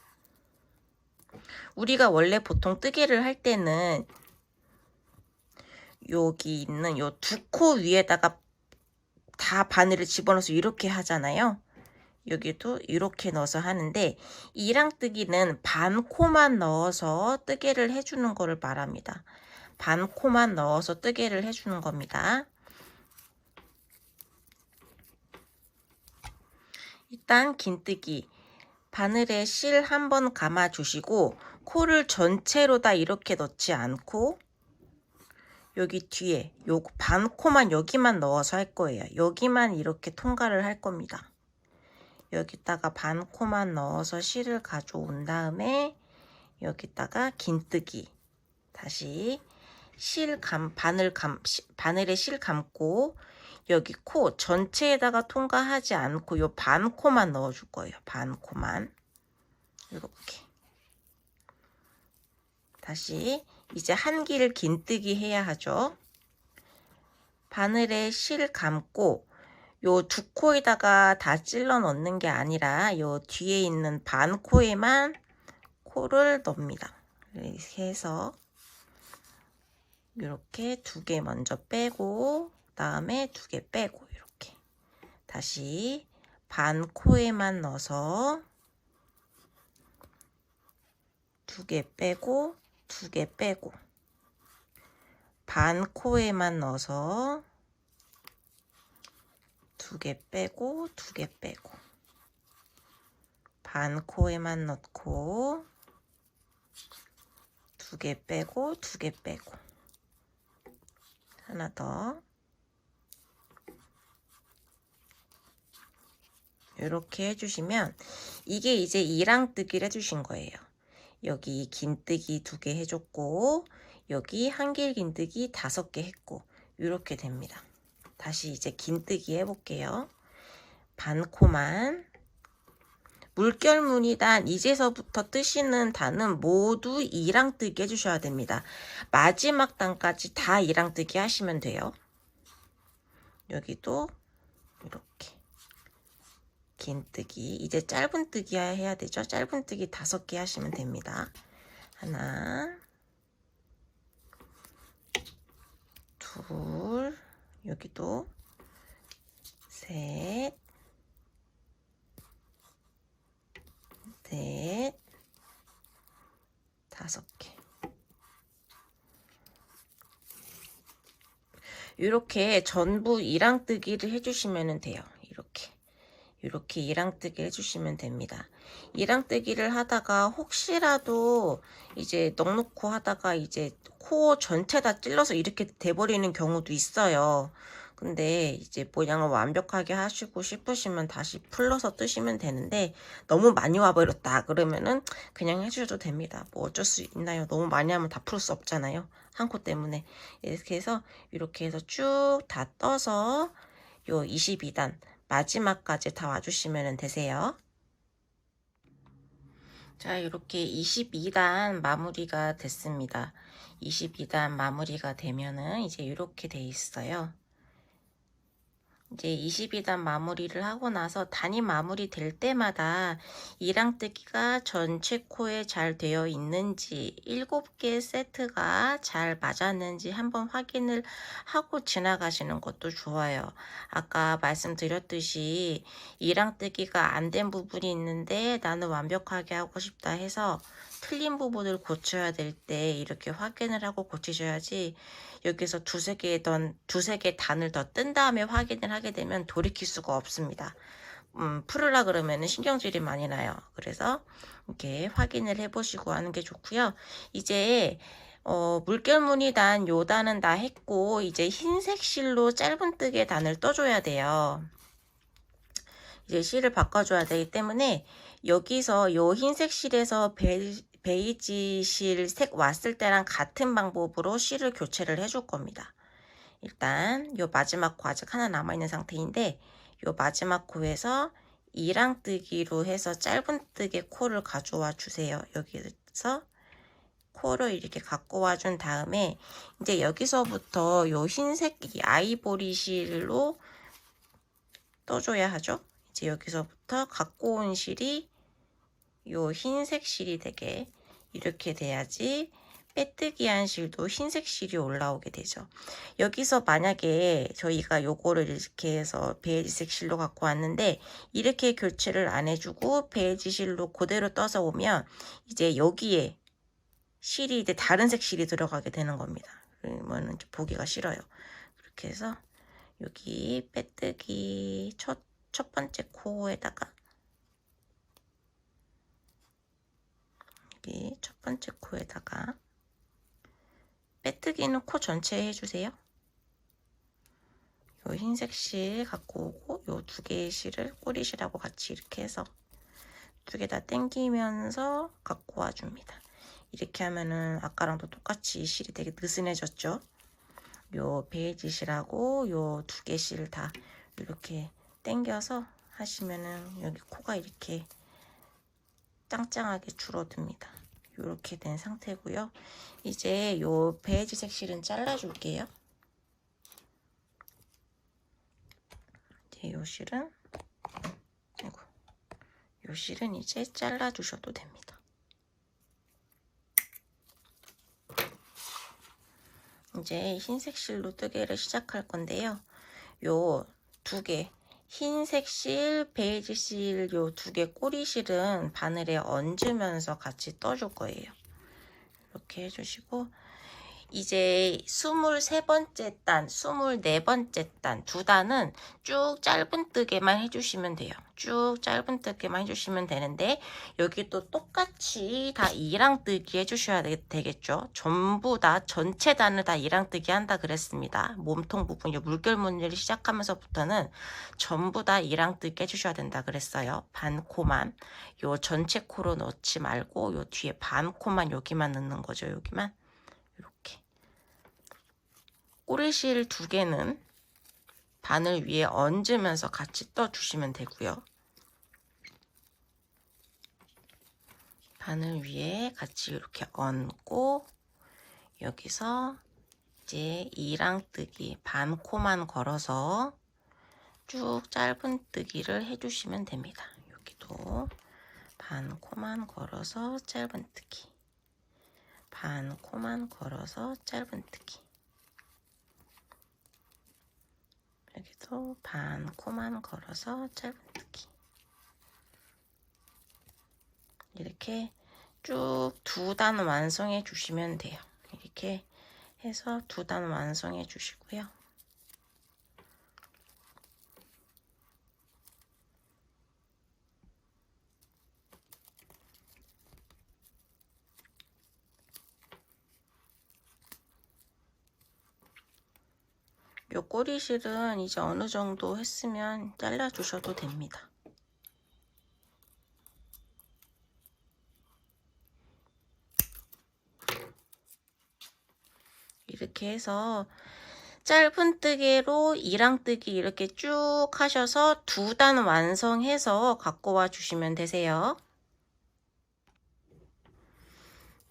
우리가 원래 보통 뜨개를 할 때는 여기 있는 요 2코 위에다가 다 바늘을 집어넣어서 이렇게 하잖아요. 여기도 이렇게 넣어서 하는데, 이랑뜨기는 반 코만 넣어서 뜨개를 해주는 거를 말합니다. 반 코만 넣어서 뜨개를 해주는 겁니다. 일단 긴뜨기, 바늘에 실 한번 감아 주시고 코를 전체로 다 이렇게 넣지 않고 여기 뒤에 요 반 코만 여기만 넣어서 할 거예요. 여기만 이렇게 통과를 할 겁니다. 여기다가 반 코만 넣어서 실을 가져온 다음에 여기다가 긴뜨기, 다시 바늘에 실 감고 여기 코 전체에다가 통과하지 않고 요 반 코만 넣어줄 거예요. 반 코만 이렇게. 다시 이제 한길 긴뜨기 해야 하죠. 바늘에 실 감고 요 2코에다가 다 찔러 넣는 게 아니라 요 뒤에 있는 반 코에만 코를 넣습니다. 이렇게 해서 이렇게 2개 먼저 빼고 그다음에 2개 빼고, 이렇게 다시 반 코에만 넣어서 2개 빼고 2개 빼고, 반 코에만 넣어서 2개 빼고 2개 빼고, 반 코에만 넣고 2개 빼고 2개 빼고, 하나 더. 이렇게 해주시면 이게 이제 이랑뜨기를 해주신 거예요. 여기 긴뜨기 2개 해줬고 여기 한길 긴뜨기 5개 했고 이렇게 됩니다. 다시 이제 긴뜨기 해볼게요. 반코만, 물결 무늬단 이제서부터 뜨시는 단은 모두 이랑뜨기 해주셔야 됩니다. 마지막 단까지 다 이랑뜨기 하시면 돼요. 여기도 이렇게 긴뜨기, 이제 짧은뜨기 해야 되죠. 짧은뜨기 5개 하시면 됩니다. 하나, 둘, 여기도 셋, 넷, 5개. 이렇게 전부 이랑뜨기를 해주시면 돼요. 이렇게 이랑뜨기 해주시면 됩니다. 이랑뜨기를 하다가 혹시라도 이제 넉넉코 하다가 이제 코 전체 다 찔러서 이렇게 돼버리는 경우도 있어요. 근데 이제 모양을 완벽하게 하시고 싶으시면 다시 풀러서 뜨시면 되는데 너무 많이 와버렸다 그러면은 그냥 해주셔도 됩니다. 뭐 어쩔 수 있나요? 너무 많이 하면 다 풀 수 없잖아요. 한 코 때문에. 이렇게 해서 쭉 다 떠서 요 22단 마지막까지 다 와주시면 되세요. 자, 이렇게 22단 마무리가 됐습니다. 22단 마무리가 되면은 이제 이렇게 돼 있어요. 이제 22단 마무리를 하고 나서 단이 마무리 될 때마다 이랑뜨기가 전체 코에 잘 되어 있는지 7개 세트가 잘 맞았는지 한번 확인을 하고 지나가시는 것도 좋아요. 아까 말씀드렸듯이 이랑뜨기가 안 된 부분이 있는데 나는 완벽하게 하고 싶다 해서 틀린 부분을 고쳐야 될 때 이렇게 확인을 하고 고치셔야지 여기서 두세 개 단을 더 뜬 다음에 확인을 하게 되면 돌이킬 수가 없습니다. 풀으라 그러면 신경질이 많이 나요. 그래서 이렇게 확인을 해보시고 하는 게 좋고요. 이제 물결무늬 단 요 단은 다 했고 이제 흰색 실로 짧은뜨개 단을 떠줘야 돼요. 이제 실을 바꿔줘야 되기 때문에 여기서 요 흰색 실에서 베이지 실 색 왔을 때랑 같은 방법으로 실을 교체를 해줄 겁니다. 일단 요 마지막 코 아직 하나 남아있는 상태인데 요 마지막 코에서 이랑뜨기로 해서 짧은뜨개 코를 가져와 주세요. 여기서 코를 이렇게 갖고 와 준 다음에 이제 여기서부터 요 흰색 아이보리 실로 떠줘야 하죠. 이제 여기서부터 갖고 온 실이 요 흰색 실이 되게 이렇게 돼야지 빼뜨기 한 실도 흰색 실이 올라오게 되죠. 여기서 만약에 저희가 요거를 이렇게 해서 베이지색 실로 갖고 왔는데 이렇게 교체를 안 해주고 베이지 실로 그대로 떠서 오면 이제 여기에 실이 이제 다른 색 실이 들어가게 되는 겁니다. 그러면 보기가 싫어요. 그렇게 해서 여기 빼뜨기 첫 번째 코에다가 여기 첫 번째 코에다가 빼뜨기는 코 전체에 해주세요. 요 흰색 실 갖고 오고 요 두 개의 실을 꼬리실하고 같이 이렇게 해서 두 개 다 당기면서 갖고 와줍니다. 이렇게 하면은 아까랑도 똑같이 실이 되게 느슨해졌죠. 요 베이지 실하고 요 두 개 실 다 이렇게 당겨서 하시면은 여기 코가 이렇게 짱짱하게 줄어듭니다. 이렇게 된 상태고요. 이제 요 베이지색 실은 잘라줄게요. 이제 요 실은 요 실은 이제 잘라주셔도 됩니다. 이제 흰색 실로 뜨개를 시작할 건데요. 요 두 개 흰색 실, 베이지 실 요 두 개 꼬리실은 바늘에 얹으면서 같이 떠줄 거예요. 이렇게 해주시고 이제 23번째 단, 24번째 단, 두 단은 쭉 짧은뜨개만 해주시면 돼요. 쭉 짧은뜨개만 해주시면 되는데 여기도 똑같이 다 이랑뜨기 해주셔야 되겠죠. 전부 다 전체 단을 다 이랑뜨기 한다 그랬습니다. 몸통 부분, 요 물결무늬를 시작하면서부터는 전부 다 이랑뜨기 해주셔야 된다 그랬어요. 반 코만, 요 전체 코로 넣지 말고 요 뒤에 반 코만 여기만 넣는 거죠. 여기만. 이렇게 꼬리실 두 개는 바늘 위에 얹으면서 같이 떠주시면 되고요. 바늘 위에 같이 이렇게 얹고 여기서 이제 이랑뜨기 반 코만 걸어서 쭉 짧은뜨기를 해주시면 됩니다. 여기도 반 코만 걸어서 짧은뜨기, 반 코만 걸어서 짧은뜨기, 여기도 반 코만 걸어서 짧은뜨기. 이렇게 쭉 두 단 완성해 주시면 돼요. 이렇게 해서 두 단 완성해 주시고요. 요 꼬리실은 이제 어느 정도 했으면 잘라 주셔도 됩니다. 이렇게 해서 짧은뜨개로 이랑뜨기 이렇게 쭉 하셔서 2단 완성해서 갖고 와 주시면 되세요.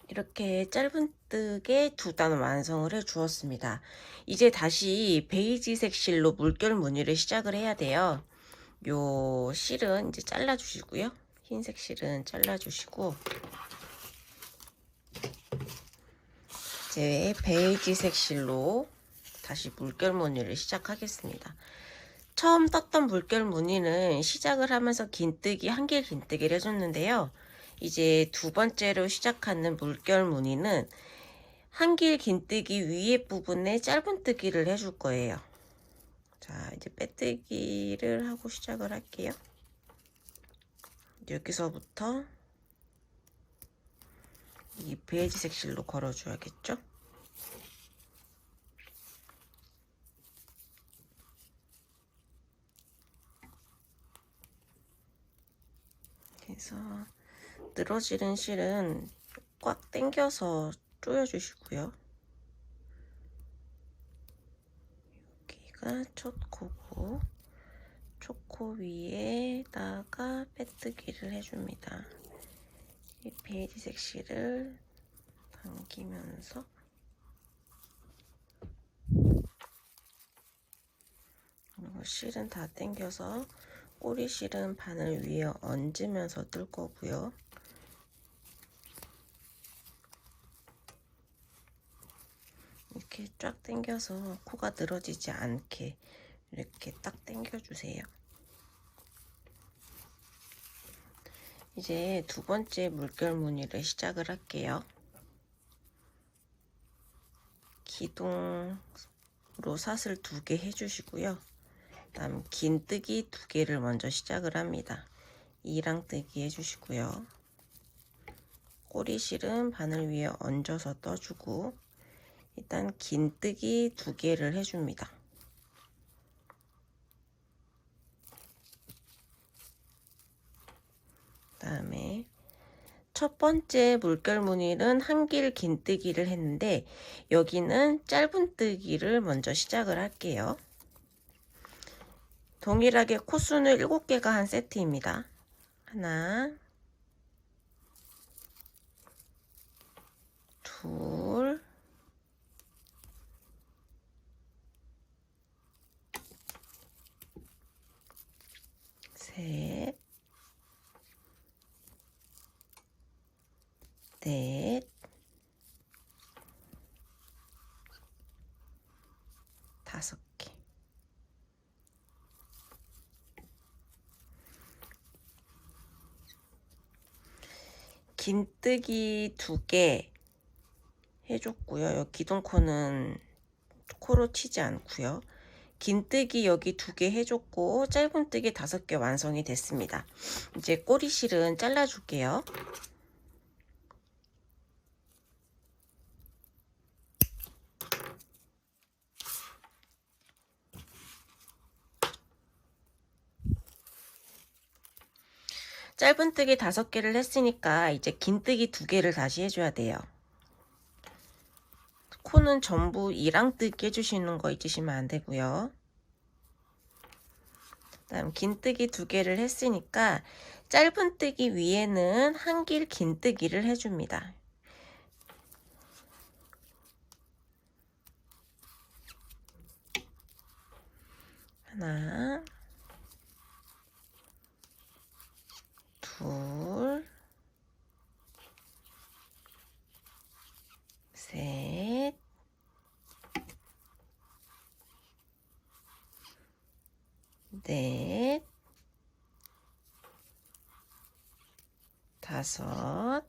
이렇게 짧은뜨개 2단 완성을 해 주었습니다. 이제 다시 베이지색 실로 물결 무늬를 시작을 해야 돼요. 요 실은 이제 잘라 주시고요. 흰색 실은 잘라 주시고, 이제 베이지색 실로 다시 물결 무늬를 시작하겠습니다. 처음 떴던 물결 무늬는 시작을 하면서 긴뜨기, 한길 긴뜨기를 해줬는데요. 이제 두 번째로 시작하는 물결 무늬는 한길 긴뜨기 위에 부분에 짧은뜨기를 해줄 거예요. 자, 이제 빼뜨기를 하고 시작을 할게요. 여기서부터 이 베이지색 실로 걸어줘야겠죠? 그래서 늘어지는 실은 꽉 당겨서 조여주시고요. 여기가 첫 코고, 초코 위에다가 빼뜨기를 해줍니다. 이 베이지색 실을 당기면서 그리고 실은 다 당겨서 꼬리 실은 바늘 위에 얹으면서 뜰 거고요. 이렇게 쫙 당겨서 코가 늘어지지 않게 이렇게 딱 당겨주세요. 이제 두 번째 물결 무늬를 시작을 할게요. 기둥으로 사슬 2개 해주시고요. 다음 긴뜨기 2개를 먼저 시작을 합니다. 이랑뜨기 해주시고요. 꼬리실은 바늘 위에 얹어서 떠주고, 일단 긴뜨기 2개를 해줍니다. 다음에 첫 번째 물결 무늬는 한길 긴뜨기를 했는데, 여기는 짧은뜨기를 먼저 시작을 할게요. 동일하게 코수는 7개가 한 세트입니다. 하나, 둘, 셋, 넷, 다섯 개. 긴뜨기 2개 해줬고요. 여기 기둥코는 코로 치지 않고요. 긴뜨기 여기 2개 해줬고, 짧은뜨기 5개 완성이 됐습니다. 이제 꼬리실은 잘라줄게요. 짧은뜨기 5개를 했으니까 이제 긴뜨기 2개를 다시 해줘야 돼요. 코는 전부 이랑뜨기 해주시는 거 잊으시면 안 되고요. 다음 긴뜨기 2개를 했으니까 짧은뜨기 위에는 한길 긴뜨기를 해줍니다. 하나, 둘, 셋, 넷, 다섯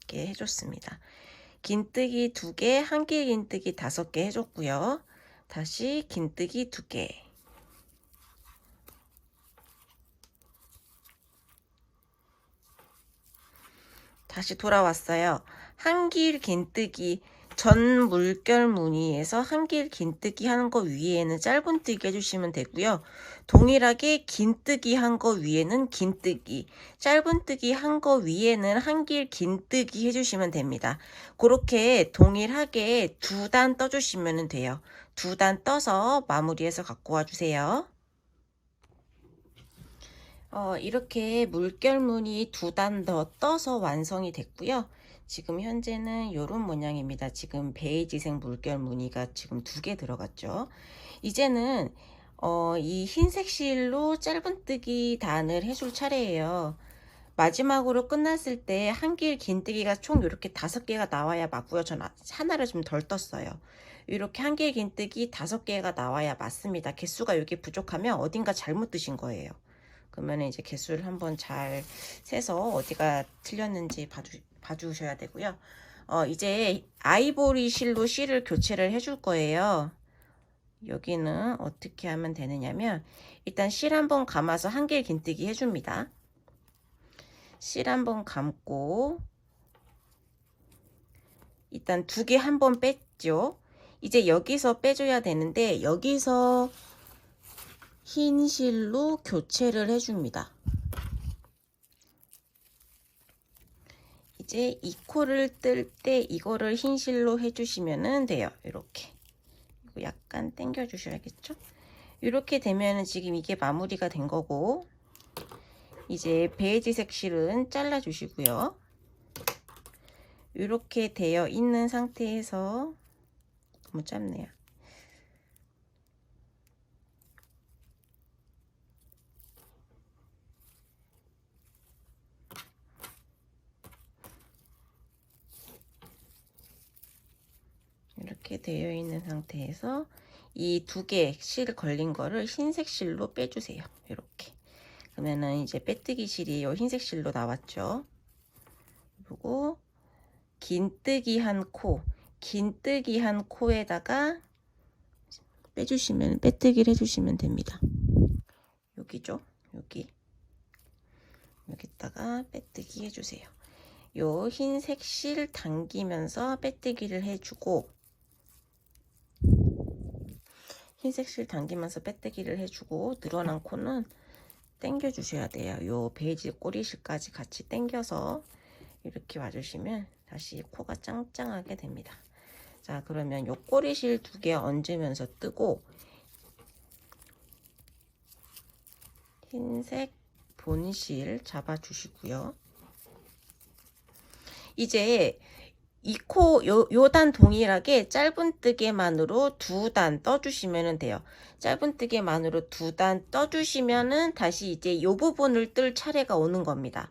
개 해줬습니다. 긴뜨기 2개, 한길 긴뜨기 5개 해줬고요. 다시 긴뜨기 2개. 다시 돌아왔어요. 한길 긴뜨기 전 물결 무늬에서 한길 긴뜨기 하는 거 위에는 짧은뜨기 해주시면 되고요. 동일하게 긴뜨기 한 거 위에는 긴뜨기, 짧은뜨기 한 거 위에는 한길 긴뜨기 해주시면 됩니다. 그렇게 동일하게 2단 떠주시면 돼요. 2단 떠서 마무리해서 갖고 와주세요. 이렇게 물결 무늬 2단 더 떠서 완성이 됐고요. 지금 현재는 이런 모양입니다. 지금 베이지색 물결 무늬가 지금 2개 들어갔죠. 이제는 이 흰색 실로 짧은뜨기 단을 해줄 차례예요. 마지막으로 끝났을 때 한길 긴뜨기가 총 이렇게 5개가 나와야 맞고요. 전 하나를 좀 덜 떴어요. 이렇게 한길 긴뜨기 5개가 나와야 맞습니다. 개수가 여기 부족하면 어딘가 잘못 뜨신 거예요. 그러면 이제 개수를 한번 잘 세서 어디가 틀렸는지 봐주셔야 되고요. 이제 아이보리 실로 실을 교체를 해줄 거예요. 여기는 어떻게 하면 되느냐면 일단 실 한번 감아서 한길 긴뜨기 해줍니다. 실 한번 감고 일단 2개 한번 뺐죠. 이제 여기서 빼줘야 되는데 여기서 흰 실로 교체를 해줍니다. 이제 이 코를 뜰 때 이거를 흰 실로 해주시면 돼요. 이렇게 약간 당겨 주셔야겠죠. 이렇게 되면 지금 이게 마무리가 된 거고, 이제 베이지색 실은 잘라 주시고요. 이렇게 되어 있는 상태에서, 너무 짧네요. 이렇게 되어 있는 상태에서 이 2개 실 걸린 거를 흰색 실로 빼주세요. 이렇게. 그러면은 이제 빼뜨기 실이 이 흰색 실로 나왔죠. 그리고 긴뜨기 한 코에다가 빼주시면, 빼뜨기를 해주시면 됩니다. 여기죠. 여기다가 빼뜨기 해주세요. 요 흰색 실 당기면서 빼뜨기를 해주고, 흰색 실 당기면서 빼뜨기를 해주고, 늘어난 코는 당겨 주셔야 돼요. 요 베이지 꼬리실까지 같이 당겨서 이렇게 와주시면 다시 코가 짱짱하게 됩니다. 자, 그러면 요 꼬리실 2개 얹으면서 뜨고, 흰색 본실 잡아주시고요. 이제 이 요 단 동일하게 짧은뜨기만으로 2단 떠주시면 돼요. 짧은뜨기만으로 2단 떠주시면은 다시 이제 요 부분을 뜰 차례가 오는 겁니다.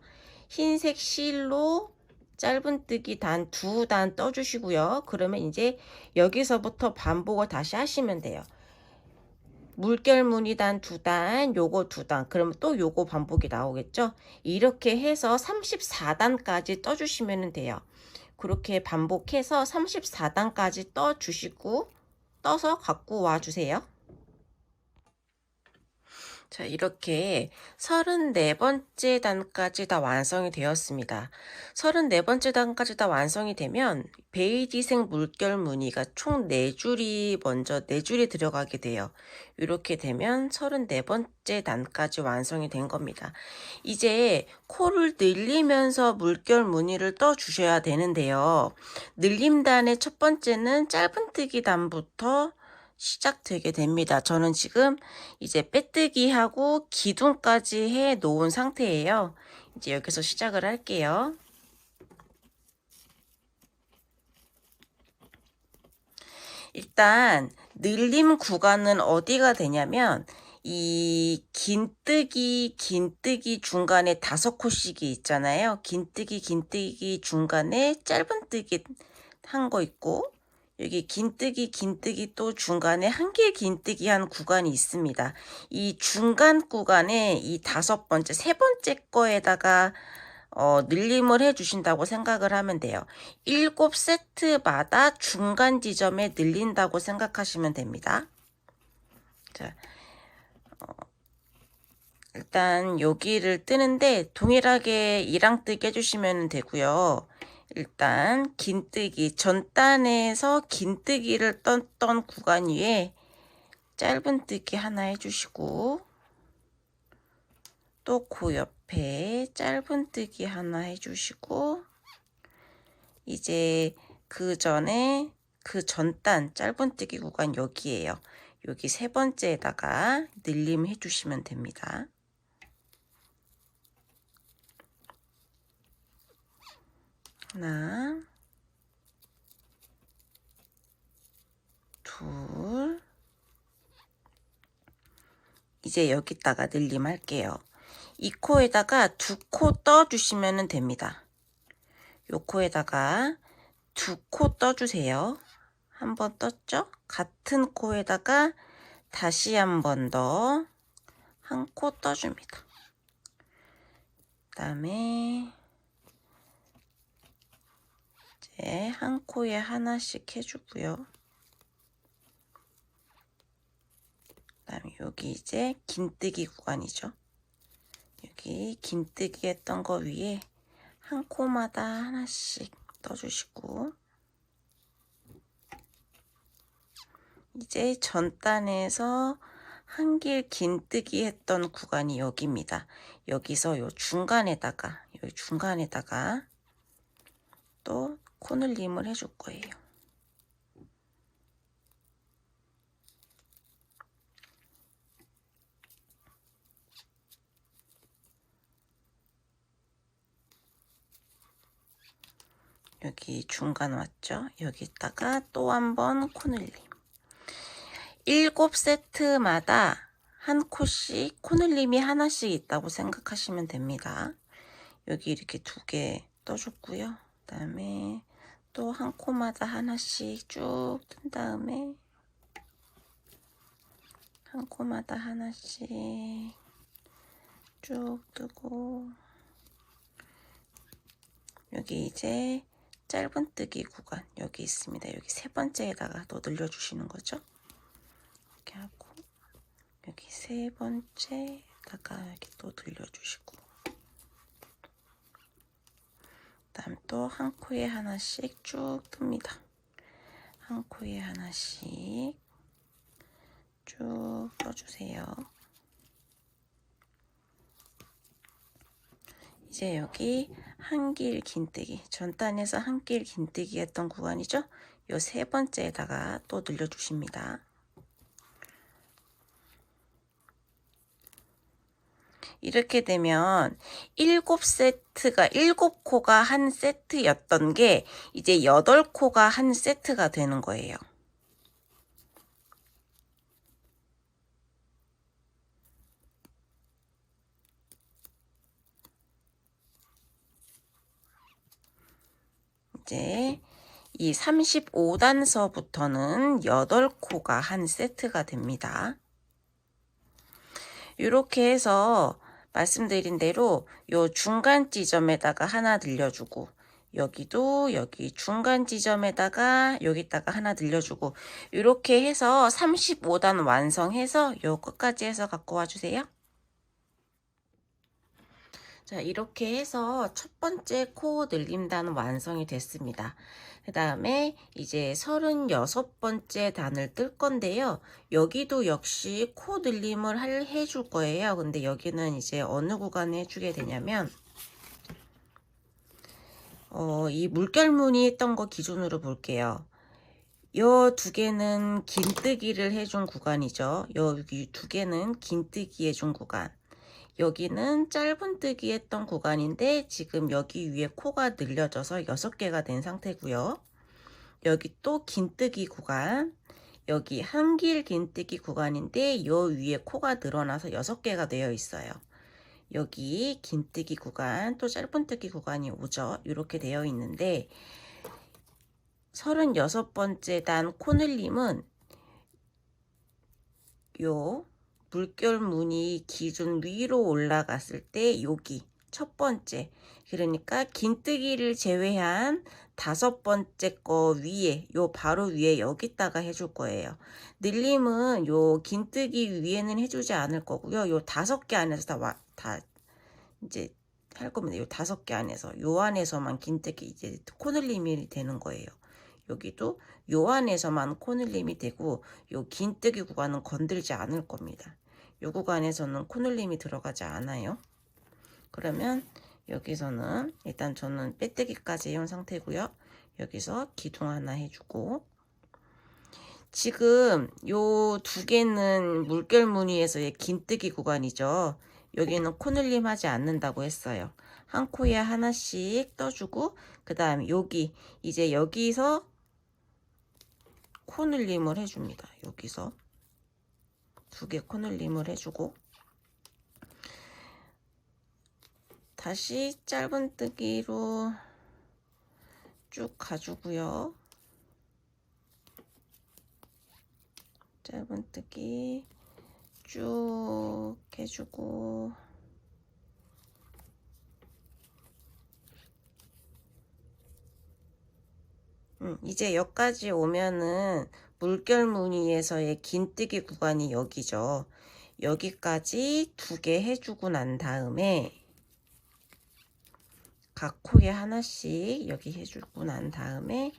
흰색 실로 짧은뜨기 단 2단 떠주시고요. 그러면 이제 여기서부터 반복을 다시 하시면 돼요. 물결 무늬단 2단, 요거 2단, 그러면 또 요거 반복이 나오겠죠? 이렇게 해서 34단까지 떠주시면 돼요. 그렇게 반복해서 34단까지 떠주시고, 떠서 갖고 와주세요. 자, 이렇게 34번째 단까지 다 완성이 되었습니다. 34번째 단까지 다 완성이 되면 베이지색 물결 무늬가 총 4줄이 먼저 4줄이 들어가게 돼요. 이렇게 되면 34번째 단까지 완성이 된 겁니다. 이제 코를 늘리면서 물결 무늬를 떠 주셔야 되는데요. 늘림단의 첫 번째는 짧은뜨기 단부터 시작되게 됩니다. 저는 지금 이제 빼뜨기 하고 기둥까지 해 놓은 상태예요. 이제 여기서 시작을 할게요. 일단 늘림 구간은 어디가 되냐면 이 긴뜨기 중간에 5코씩이 있잖아요. 긴뜨기 중간에 짧은뜨기 한 거 있고, 여기 긴뜨기 또 중간에 한길 긴뜨기 한 구간이 있습니다. 이 중간 구간에 이 5번째, 3번째 거에다가 늘림을 해주신다고 생각을 하면 돼요. 7세트마다 중간 지점에 늘린다고 생각하시면 됩니다. 자, 일단 여기를 뜨는데 동일하게 1항뜨기 해주시면 되고요. 일단 긴뜨기, 전단에서 긴뜨기를 떴던 구간 위에 짧은뜨기 하나 해주시고, 또 그 옆에 짧은뜨기 하나 해주시고, 이제 그 전에 그 전단 짧은뜨기 구간 여기에요. 여기 세 번째에다가 늘림 해주시면 됩니다. 하나, 둘, 이제 여기다가 늘림 할게요. 이 코에다가 두 코 떠주시면 됩니다. 요 코에다가 두 코 떠주세요. 한 번 떴죠? 같은 코에다가 다시 한 번 더 한 코 떠줍니다. 그 다음에 이제 한 코에 하나씩 해주고요. 그 다음에 여기 이제 긴뜨기 구간이죠. 여기 긴뜨기 했던 거 위에 한 코마다 하나씩 떠주시고, 이제 전단에서 한길 긴뜨기 했던 구간이 여기입니다. 여기서 요 중간에다가, 여기 중간에다가 또 코늘림을 해줄 거예요. 여기 중간 왔죠? 여기다가 또 한 번 코늘림. 7세트마다 한 코씩 코늘림이 하나씩 있다고 생각하시면 됩니다. 여기 이렇게 2개 떠줬고요. 그 다음에 또 한 코마다 하나씩 쭉 뜬 다음에 한 코마다 하나씩 쭉 뜨고, 여기 이제 짧은뜨기 구간 여기 있습니다. 여기 세 번째에다가 또 늘려주시는 거죠. 이렇게 하고, 여기 세 번째에다가 이렇게 또 늘려주시고, 그다음 또 한 코에 하나씩 쭉 뜹니다. 한 코에 하나씩 쭉 떠주세요. 이제 여기 한길 긴뜨기, 전단에서 한길 긴뜨기 했던 구간이죠. 요 세 번째에다가 또 늘려주십니다. 이렇게 되면 7세트가 7코가 한 세트였던 게 이제 8코가 한 세트가 되는 거예요. 이제 이 35단서부터는 8코가 한 세트가 됩니다. 이렇게 해서 말씀드린 대로 요 중간 지점에다가 하나 늘려주고, 여기도 여기 중간 지점에다가 여기다가 하나 늘려주고, 이렇게 해서 35단 완성해서 요 끝까지 해서 갖고 와주세요. 자, 이렇게 해서 첫 번째 코 늘림단 완성이 됐습니다. 그 다음에 이제 36번째 단을 뜰 건데요. 여기도 역시 코 늘림을 해줄 거예요. 근데 여기는 이제 어느 구간에 해주게 되냐면, 이 물결무늬 했던 거 기준으로 볼게요. 요 2개는 긴뜨기를 해준 구간이죠. 여기 2개는 긴뜨기 해준 구간. 여기는 짧은뜨기 했던 구간인데 지금 여기 위에 코가 늘려져서 6개가 된 상태고요. 여기 또 긴뜨기 구간, 여기 한길 긴뜨기 구간인데 요 위에 코가 늘어나서 6개가 되어 있어요. 여기 긴뜨기 구간, 또 짧은뜨기 구간이 오죠. 이렇게 되어 있는데 36번째 단 코늘림은 요 물결 무늬 기준 위로 올라갔을 때 여기 첫 번째, 그러니까 긴뜨기를 제외한 5번째 거 위에, 요 바로 위에 여기다가 해줄 거예요. 늘림은 요 긴뜨기 위에는 해주지 않을 거고요. 요 5개 안에서 다 이제 할 겁니다. 요 5개 안에서, 요 안에서만 긴뜨기 이제 코늘림이 되는 거예요. 여기도 요 안에서만 코늘림이 되고 요 긴뜨기 구간은 건들지 않을 겁니다. 요 구간에서는 코늘림이 들어가지 않아요. 그러면 여기서는 일단 저는 빼뜨기까지 해온 상태고요. 여기서 기둥 하나 해주고, 지금 요 2개는 물결 무늬에서의 긴뜨기 구간이죠. 여기는 코늘림 하지 않는다고 했어요. 한 코에 하나씩 떠주고, 그 다음에 여기 이제 여기서 코늘림을 해줍니다. 여기서 2개 코늘림을 해주고, 다시 짧은뜨기로 쭉 가주고요. 짧은뜨기 쭉 해주고, 이제 여기까지 오면은 물결 무늬에서의 긴뜨기 구간이 여기죠. 여기까지 2개 해주고 난 다음에 각 코에 하나씩 여기 해주고 난 다음에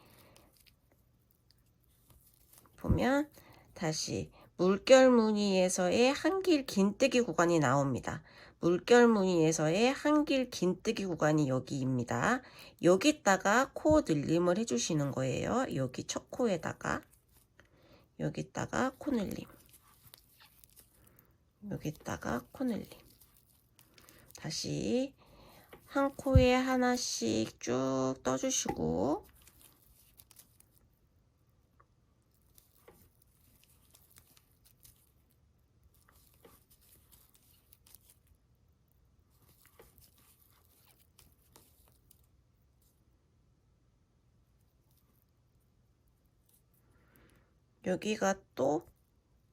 보면 다시 물결 무늬에서의 한길 긴뜨기 구간이 나옵니다. 물결 무늬에서의 한길 긴뜨기 구간이 여기입니다. 여기다가 코 늘림을 해주시는 거예요. 여기 첫 코에다가, 여기다가 코 늘림, 여기다가 코 늘림. 다시 한 코에 하나씩 쭉 떠주시고, 여기가 또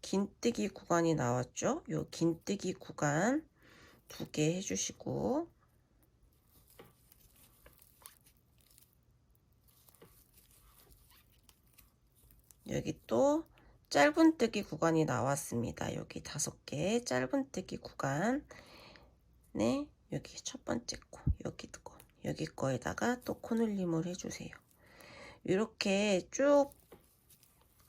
긴뜨기 구간이 나왔죠. 요 긴뜨기 구간 2개 해주시고, 여기 또 짧은뜨기 구간이 나왔습니다. 여기 5개 짧은뜨기 구간. 네, 여기 첫 번째 코, 여기 거에다가 또 코늘림을 해주세요. 이렇게 쭉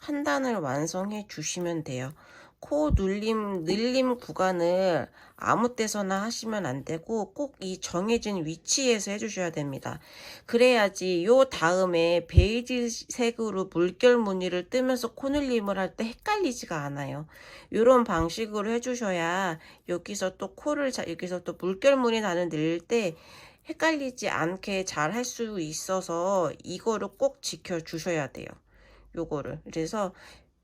한 단을 완성해 주시면 돼요. 코 늘림 구간을 아무 때서나 하시면 안 되고 꼭 이 정해진 위치에서 해주셔야 됩니다. 그래야지 요 다음에 베이지색으로 물결 무늬를 뜨면서 코 늘림을 할 때 헷갈리지가 않아요. 이런 방식으로 해주셔야 여기서 또 여기서 또 물결 무늬 나는 늘 때 헷갈리지 않게 잘 할 수 있어서 이거를 꼭 지켜 주셔야 돼요. 요거를. 그래서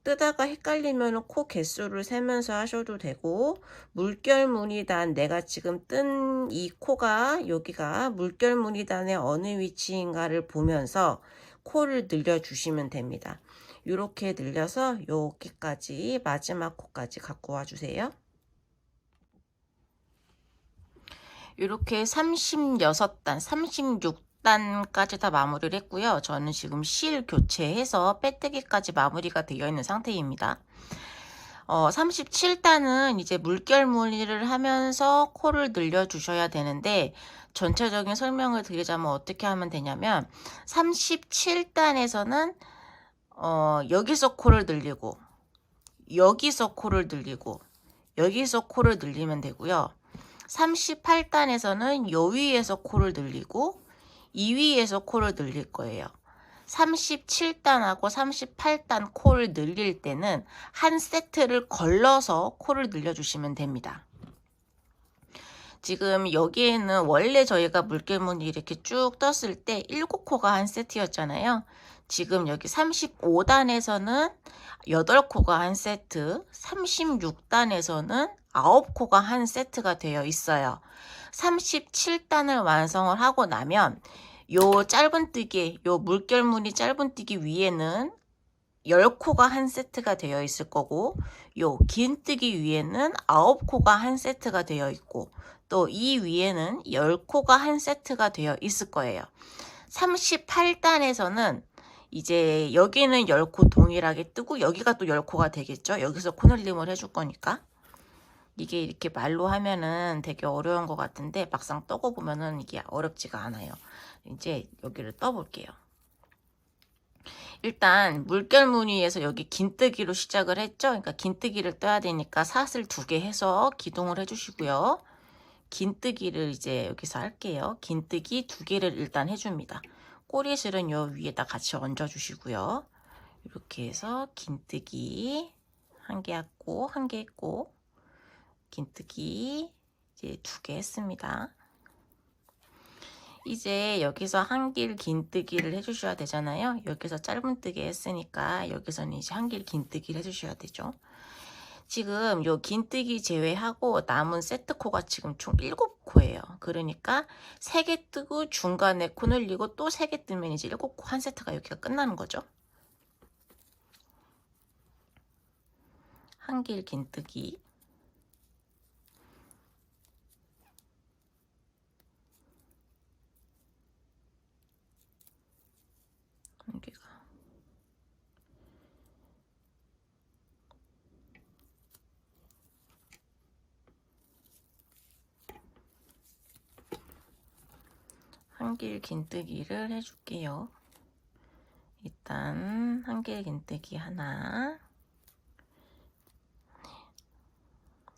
뜨다가 헷갈리면 코 개수를 세면서 하셔도 되고, 물결 무늬단, 내가 지금 뜬 이 코가 여기가 물결 무늬단의 어느 위치인가를 보면서 코를 늘려주시면 됩니다. 이렇게 늘려서 여기까지 마지막 코까지 갖고 와주세요. 이렇게 36단, 36단까지 다 마무리를 했고요. 저는 지금 실 교체해서 빼뜨기까지 마무리가 되어 있는 상태입니다. 37단은 이제 물결 무늬를 하면서 코를 늘려 주셔야 되는데, 전체적인 설명을 드리자면 어떻게 하면 되냐면 37단에서는 여기서 코를 늘리고, 여기서 코를 늘리고, 여기서 코를 늘리면 되고요. 38단에서는 요 위에서 코를 늘리고 이 위에서 코를 늘릴 거예요. 37단하고 38단 코를 늘릴 때는 한 세트를 걸러서 코를 늘려주시면 됩니다. 지금 여기에는 원래 저희가 물결무늬 이렇게 쭉 떴을 때 7코가 한 세트였잖아요. 지금 여기 35단에서는 8코가 한 세트, 36단에서는 9코가 한 세트가 되어 있어요. 37단을 완성을 하고 나면 요 짧은뜨기, 요 물결무늬 짧은뜨기 위에는 10코가 한 세트가 되어 있을 거고, 요 긴뜨기 위에는 9코가 한 세트가 되어 있고, 또 이 위에는 10코가 한 세트가 되어 있을 거예요. 38단에서는 이제 여기는 10코 동일하게 뜨고 여기가 또 10코가 되겠죠. 여기서 코늘림을 해줄 거니까. 이게 이렇게 말로 하면은 되게 어려운 것 같은데 막상 떠고 보면은 이게 어렵지가 않아요. 이제 여기를 떠볼게요. 일단 물결 무늬에서 여기 긴뜨기로 시작을 했죠. 그러니까 긴뜨기를 떠야 되니까 사슬 2개 해서 기둥을 해주시고요. 긴뜨기를 이제 여기서 할게요. 긴뜨기 2개를 일단 해줍니다. 꼬리실은 요 위에다 같이 얹어주시고요. 이렇게 해서 긴뜨기 1개 했고 1개 했고 긴뜨기 이제 2개 했습니다. 이제 여기서 한길 긴뜨기를 해주셔야 되잖아요. 여기서 짧은뜨기 했으니까 여기서는 이제 한길 긴뜨기를 해주셔야 되죠. 지금 요 긴뜨기 제외하고 남은 세트코가 지금 총 7코예요. 그러니까 3개 뜨고 중간에 코 늘리고 또 3개 뜨면 이제 7코 한 세트가 여기가 끝나는 거죠. 한길 긴뜨기 여기가 한길 긴뜨기를 해줄게요. 일단 한길 긴뜨기 하나.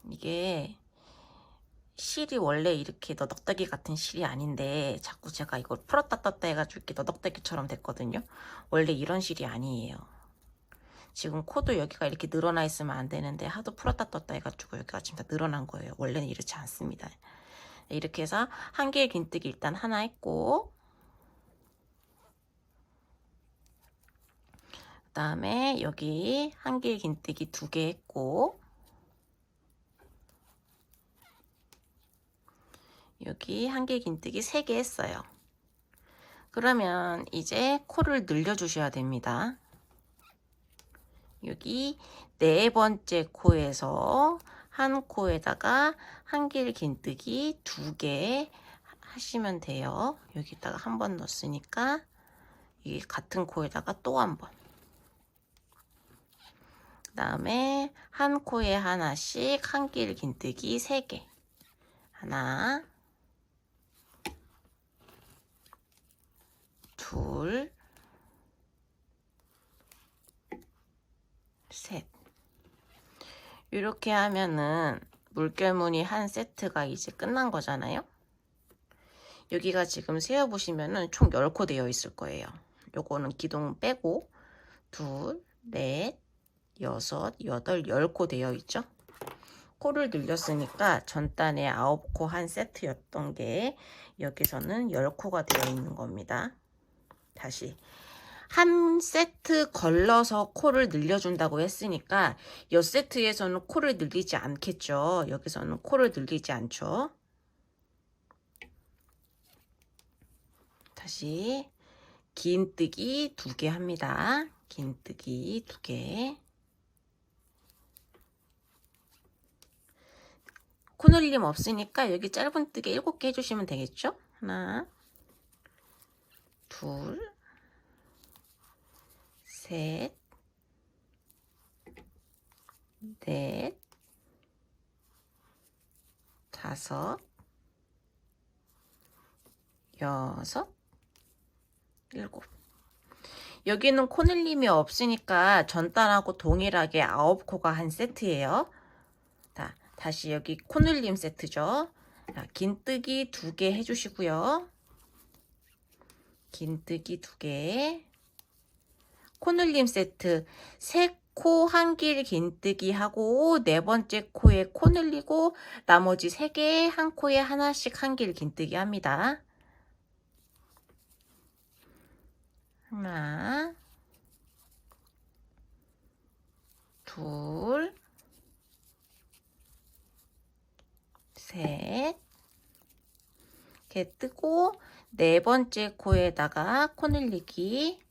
이게 실이 원래 이렇게 너덕대기 같은 실이 아닌데 자꾸 제가 이걸 풀었다 떴다 해가지고 이렇게 너덕대기처럼 됐거든요. 원래 이런 실이 아니에요. 지금 코도 여기가 이렇게 늘어나 있으면 안 되는데 하도 풀었다 떴다 해가지고 여기가 지금 다 늘어난 거예요. 원래는 이렇지 않습니다. 이렇게 해서 한길 긴뜨기 일단 하나 했고, 그 다음에 여기 한길 긴뜨기 2개 했고, 여기 한길 긴뜨기 3개 했어요. 그러면 이제 코를 늘려주셔야 됩니다. 여기 4번째 코에서 한 코에다가 한길 긴뜨기 2개 하시면 돼요. 여기다가 한 번 넣었으니까 이 같은 코에다가 또 한 번. 그 다음에 한 코에 하나씩 한길 긴뜨기 3개. 하나, 둘, 셋. 이렇게 하면은 물결무늬 한 세트가 이제 끝난 거잖아요. 여기가 지금 세어보시면은 총 10코 되어 있을 거예요. 요거는 기둥 빼고 둘, 넷, 여섯, 여덟, 10코 되어 있죠. 코를 늘렸으니까 전단에 9코 한 세트였던 게 여기서는 10코가 되어 있는 겁니다. 다시 한 세트 걸러서 코를 늘려준다고 했으니까 이 세트에서는 코를 늘리지 않겠죠. 여기서는 코를 늘리지 않죠. 다시 긴뜨기 2개 합니다. 긴뜨기 2개. 코 늘림 없으니까 여기 짧은뜨기 7개 해주시면 되겠죠. 하나, 둘, 셋, 넷, 다섯, 여섯, 7. 여기는 코 늘림이 없으니까 전단하고 동일하게 9코가 한 세트예요. 자, 다시 여기 코 늘림 세트죠. 자, 긴뜨기 2개 해주시고요. 긴뜨기 2개. 코 늘림 세트 3코 한길 긴뜨기 하고 4번째 코에 코 늘리고 나머지 3개 한 코에 하나씩 한길 긴뜨기 합니다. 하나, 둘, 셋. 이렇게 뜨고 4번째 코에다가 코 늘리기.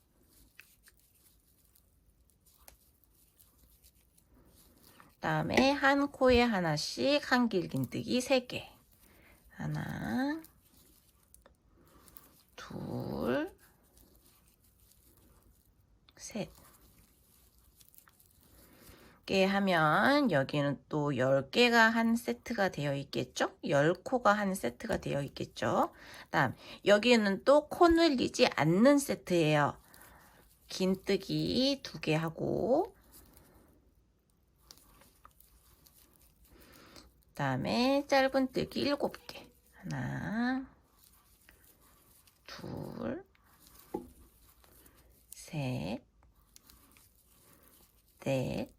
그다음에 한 코에 하나씩 한길 긴뜨기 3개. 하나, 둘, 셋. 개 하면 여기는 또 10개가 한 세트가 되어 있겠죠? 10코가 한 세트가 되어 있겠죠? 다음 여기는 또 코 늘리지 않는 세트예요. 긴뜨기 2개 하고 다음에 짧은뜨기 7개. 하나, 둘, 셋, 넷,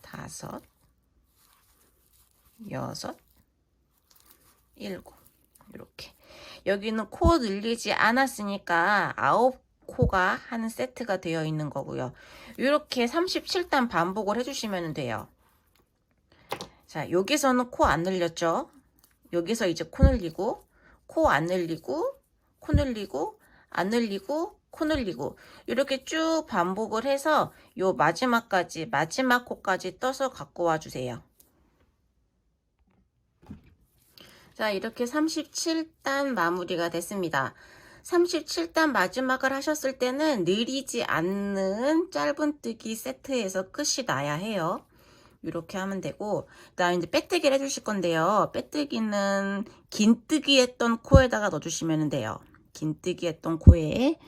다섯, 여섯, 일곱. 이렇게 여기는 코 늘리지 않았으니까 9코가 한 세트가 되어 있는 거고요. 이렇게 37단 반복을 해주시면 돼요. 자, 여기서는 코 안 늘렸죠? 여기서 이제 코 늘리고, 코 안 늘리고, 코 늘리고, 안 늘리고, 코 늘리고 이렇게 쭉 반복을 해서 요 마지막까지 마지막 코까지 떠서 갖고 와 주세요. 자, 이렇게 37단 마무리가 됐습니다. 37단 마지막을 하셨을 때는 느리지 않는 짧은뜨기 세트에서 끝이 나야 해요. 이렇게 하면 되고, 그다음에 이제 빼뜨기를 해주실 건데요. 빼뜨기는 긴뜨기 했던 코에다가 넣어주시면 돼요. 긴뜨기 했던 코에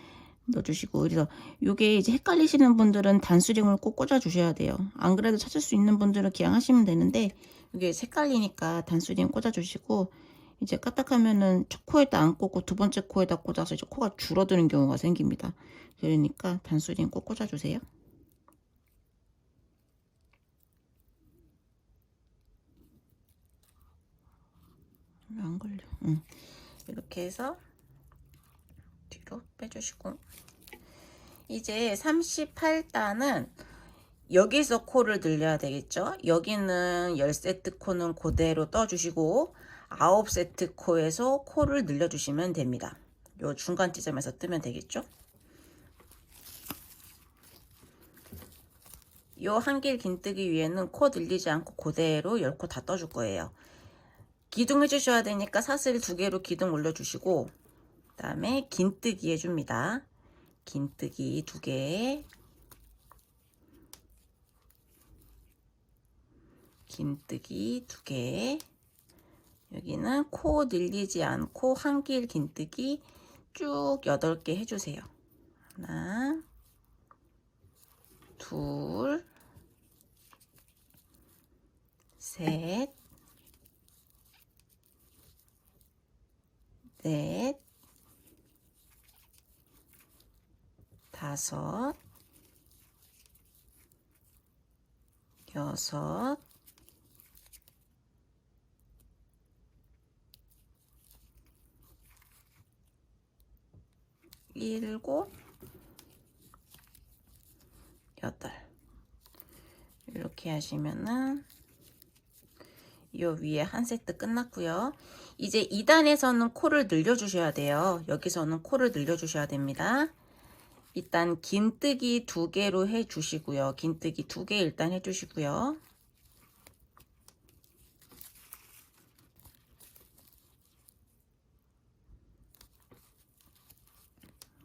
넣어주시고, 그래서 이게 이제 헷갈리시는 분들은 단수링을 꼭 꽂아주셔야 돼요. 안 그래도 찾을 수 있는 분들은 그냥 하시면 되는데, 이게 헷갈리니까 단수링 꽂아주시고, 이제 까딱하면은 첫 코에다 안 꽂고 두 번째 코에다 꽂아서 이제 코가 줄어드는 경우가 생깁니다. 그러니까 단수링 꼭 꽂아주세요. 안 걸려. 이렇게 해서 뒤로 빼주시고, 이제 38단은 여기서 코를 늘려야 되겠죠. 여기는 10세트 코는 그대로 떠주시고 9세트 코에서 코를 늘려주시면 됩니다. 요 중간 지점에서 뜨면 되겠죠. 요 한길 긴뜨기 위에는 코 늘리지 않고 그대로 10코 다 떠줄 거예요. 기둥 해주셔야 되니까 사슬 2개로 기둥 올려주시고, 그 다음에 긴뜨기 해줍니다. 긴뜨기 2개, 긴뜨기 2개. 여기는 코 늘리지 않고 한길 긴뜨기 쭉 8개 해주세요. 하나, 둘, 셋, 넷, 다섯, 여섯, 일곱, 여덟. 이렇게 하시면은 요 위에 한 세트 끝났고요. 이제 2단에서는 코를 늘려주셔야 돼요. 여기서는 코를 늘려주셔야 됩니다. 일단 긴뜨기 2개로 해주시고요. 긴뜨기 2개 일단 해주시고요.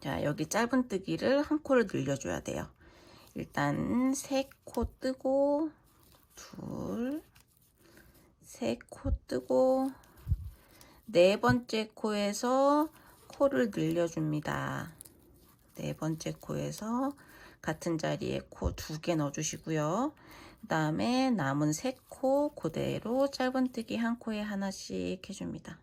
자, 여기 짧은뜨기를 한 코를 늘려줘야 돼요. 일단 3코 뜨고, 둘, 3코 뜨고, 4번째 코에서 코를 늘려줍니다. 4번째 코에서 같은 자리에 코 2개 넣어주시고요. 그 다음에 남은 3코 그대로 짧은뜨기 한 코에 하나씩 해줍니다.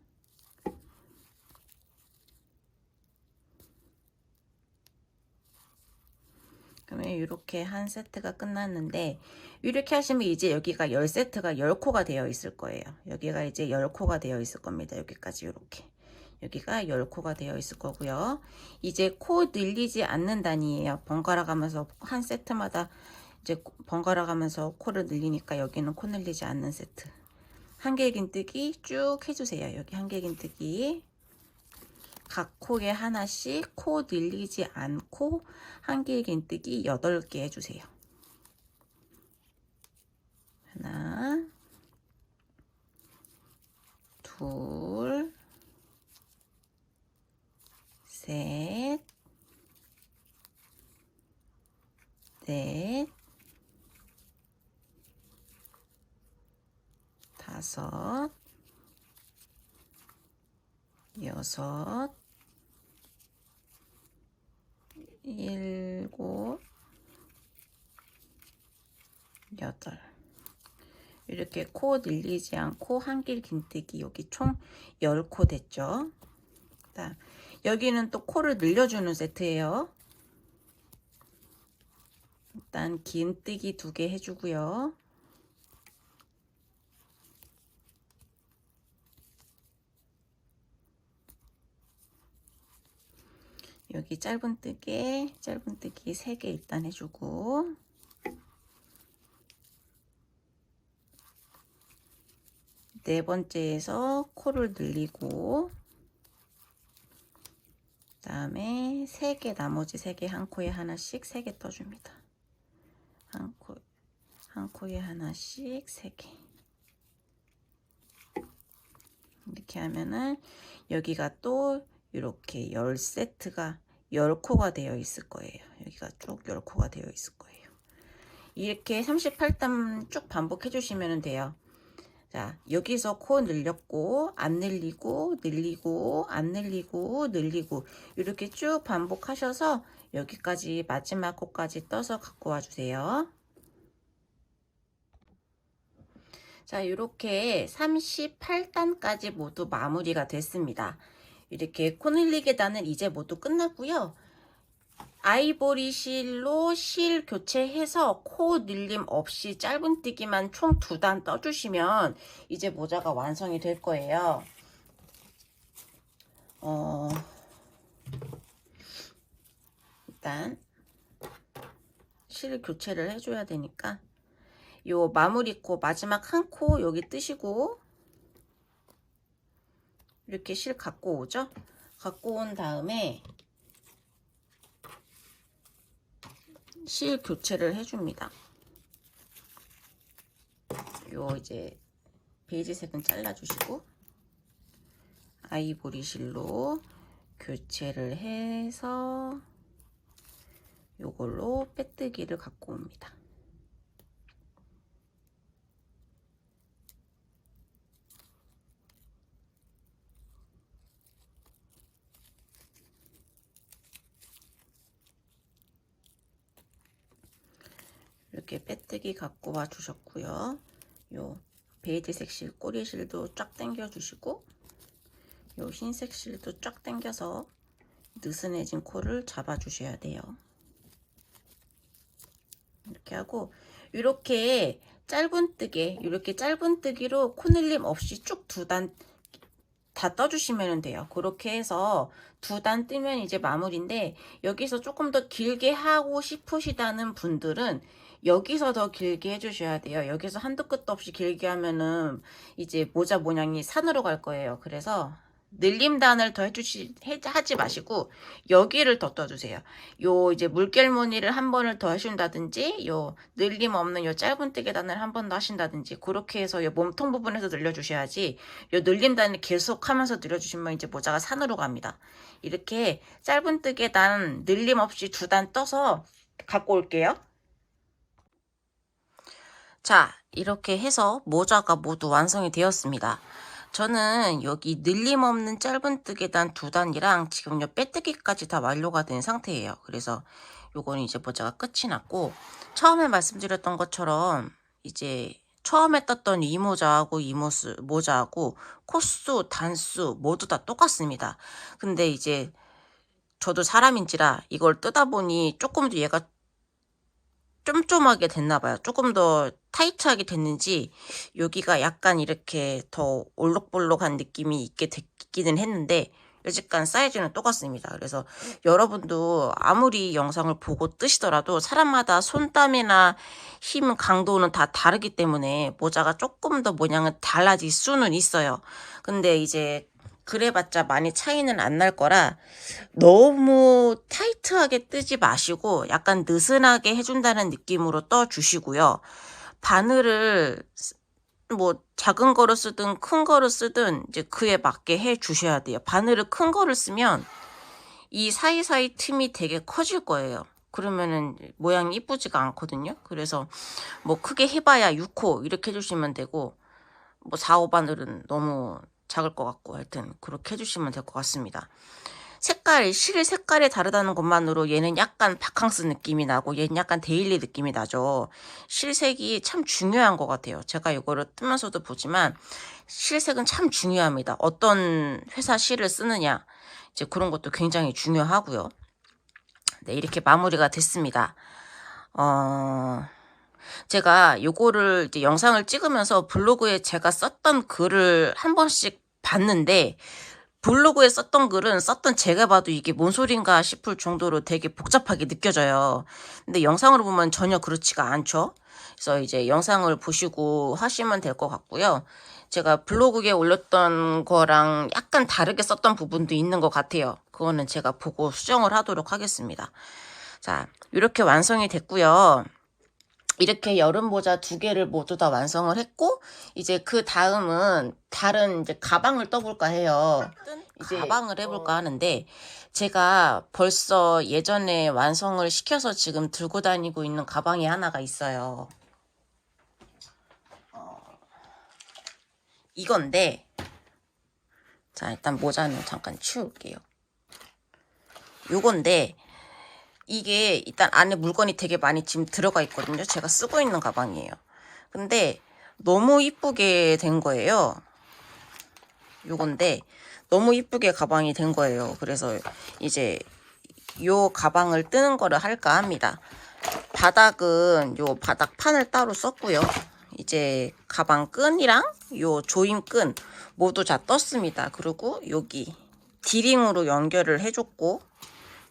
그러면 이렇게 한 세트가 끝났는데, 이렇게 하시면 이제 여기가 10세트가 10코가 되어 있을 거예요. 여기가 이제 10코가 되어 있을 겁니다. 여기까지 이렇게. 여기가 10코가 되어 있을 거고요. 이제 코 늘리지 않는 단위예요. 번갈아 가면서 한 세트마다 이제 번갈아 가면서 코를 늘리니까 여기는 코 늘리지 않는 세트. 한길 긴뜨기 쭉 해주세요. 여기 한길 긴뜨기. 각 코에 하나씩 코 늘리지 않고 한길 긴뜨기 8개 해주세요. 하나, 둘, 셋, 넷, 5, 6, 7, 8. 이렇게 코 늘리지 않고 한길 긴뜨기 여기 총 10코 됐죠. 여기는 또 코를 늘려주는 세트예요. 일단 긴뜨기 2개 해주고요. 여기 짧은뜨기 3개 일단 해주고, 네 번째에서 코를 늘리고, 그 다음에 3개, 나머지 3개 한 코에 하나씩 3개 떠줍니다. 한 코에 하나씩 3개. 이렇게 하면은 여기가 또 이렇게 10세트가 10코가 되어 있을 거예요. 여기가 쭉 10코가 되어 있을 거예요. 이렇게 38단 쭉 반복해 주시면 돼요. 자, 여기서 코 늘렸고 안 늘리고 늘리고 안 늘리고 늘리고 이렇게 쭉 반복하셔서 여기까지 마지막 코까지 떠서 갖고 와 주세요. 자, 이렇게 38단까지 모두 마무리가 됐습니다. 이렇게 코 늘리기 단은 이제 모두 끝났고요. 아이보리 실로 실 교체해서 코 늘림 없이 짧은뜨기만 총 2단 떠주시면 이제 모자가 완성이 될 거예요. 일단 실 교체를 해줘야 되니까 요 마무리 코 마지막 한 코 여기 뜨시고 이렇게 실 갖고 오죠. 갖고 온 다음에 실 교체를 해줍니다. 요 이제 베이지색은 잘라주시고 아이보리 실로 교체를 해서 요걸로 빼뜨기를 갖고 옵니다. 이렇게 빼뜨기 갖고 와 주셨고요. 요 베이지색 실 꼬리 실도 쫙 당겨 주시고 요 흰색 실도 쫙 당겨서 느슨해진 코를 잡아 주셔야 돼요. 이렇게 하고 이렇게 짧은뜨기로 코늘림 없이 쭉 2단 다 떠주시면 돼요. 그렇게 해서 2단 뜨면 이제 마무리인데, 여기서 조금 더 길게 하고 싶으시다는 분들은 여기서 더 길게 해주셔야 돼요. 여기서 한도 끝도 없이 길게 하면은 이제 모자 모양이 산으로 갈 거예요. 그래서 늘림단을 더 하지 마시고 여기를 더 떠주세요. 요 이제 물결 무늬를 한 번을 더 하신다든지 요 늘림 없는 요 짧은뜨기단을 한 번 더 하신다든지 그렇게 해서 요 몸통 부분에서 늘려주셔야지 요 늘림단을 계속 하면서 늘려주시면 이제 모자가 산으로 갑니다. 이렇게 짧은뜨기단 늘림 없이 2단 떠서 갖고 올게요. 자, 이렇게 해서 모자가 모두 완성이 되었습니다. 저는 여기 늘림 없는 짧은뜨기단 2단이랑 지금요 빼뜨기까지 다 완료가 된 상태예요. 그래서 요거는 이제 모자가 끝이 났고, 처음에 말씀드렸던 것처럼 이제 처음에 떴던 이 모자하고 이 모자하고 코수, 단수 모두 다 똑같습니다. 근데 이제 저도 사람인지라 이걸 뜨다 보니 조금 더 얘가 쫌쫌하게 됐나 봐요. 조금 더 타이트하게 됐는지 여기가 약간 이렇게 더 올록볼록한 느낌이 있기는 했는데 여지간 사이즈는 똑같습니다. 그래서 여러분도 아무리 영상을 보고 뜨시더라도 사람마다 손땀이나 힘 강도는 다 다르기 때문에 모자가 조금 더 모양은 달라질 수는 있어요. 근데 이제 그래봤자 많이 차이는 안 날 거라 너무 타이트하게 뜨지 마시고 약간 느슨하게 해준다는 느낌으로 떠주시고요. 바늘을 뭐 작은 거를 쓰든 큰 거를 쓰든 이제 그에 맞게 해 주셔야 돼요. 바늘을 큰 거를 쓰면 이 사이사이 틈이 되게 커질 거예요. 그러면은 모양이 이쁘지가 않거든요. 그래서 뭐 크게 해봐야 6호 이렇게 해주시면 되고, 뭐 4, 5바늘은 너무 작을 것 같고 하여튼 그렇게 해주시면 될 것 같습니다. 실 색깔이 다르다는 것만으로 얘는 약간 바캉스 느낌이 나고 얘는 약간 데일리 느낌이 나죠. 실색이 참 중요한 것 같아요. 제가 이거를 뜨면서도 보지만 실색은 참 중요합니다. 어떤 회사 실을 쓰느냐 이제 그런 것도 굉장히 중요하고요. 네, 이렇게 마무리가 됐습니다. 제가 요거를 이제 영상을 찍으면서 블로그에 제가 썼던 글을 한 번씩 봤는데 블로그에 썼던 글은 썼던 제가 봐도 이게 뭔 소린가 싶을 정도로 되게 복잡하게 느껴져요. 근데 영상으로 보면 전혀 그렇지가 않죠. 그래서 이제 영상을 보시고 하시면 될 것 같고요. 제가 블로그에 올렸던 거랑 약간 다르게 썼던 부분도 있는 것 같아요. 그거는 제가 보고 수정을 하도록 하겠습니다. 자, 이렇게 완성이 됐고요. 이렇게 여름 모자 2개를 모두 다 완성을 했고 이제 그 다음은 다른 이제 가방을 떠볼까 해요. 이제 가방을 해볼까 하는데 제가 벌써 예전에 완성을 시켜서 지금 들고 다니고 있는 가방이 하나가 있어요. 이건데 자 일단 모자는 잠깐 치울게요. 요건데 이게 일단 안에 물건이 되게 많이 지금 들어가 있거든요. 제가 쓰고 있는 가방이에요. 근데 너무 이쁘게 된 거예요. 요건데 너무 이쁘게 가방이 된 거예요. 그래서 이제 요 가방을 뜨는 거를 할까 합니다. 바닥은 요 바닥판을 따로 썼고요. 이제 가방 끈이랑 요 조임끈 모두 다 떴습니다. 그리고 여기 디링으로 연결을 해줬고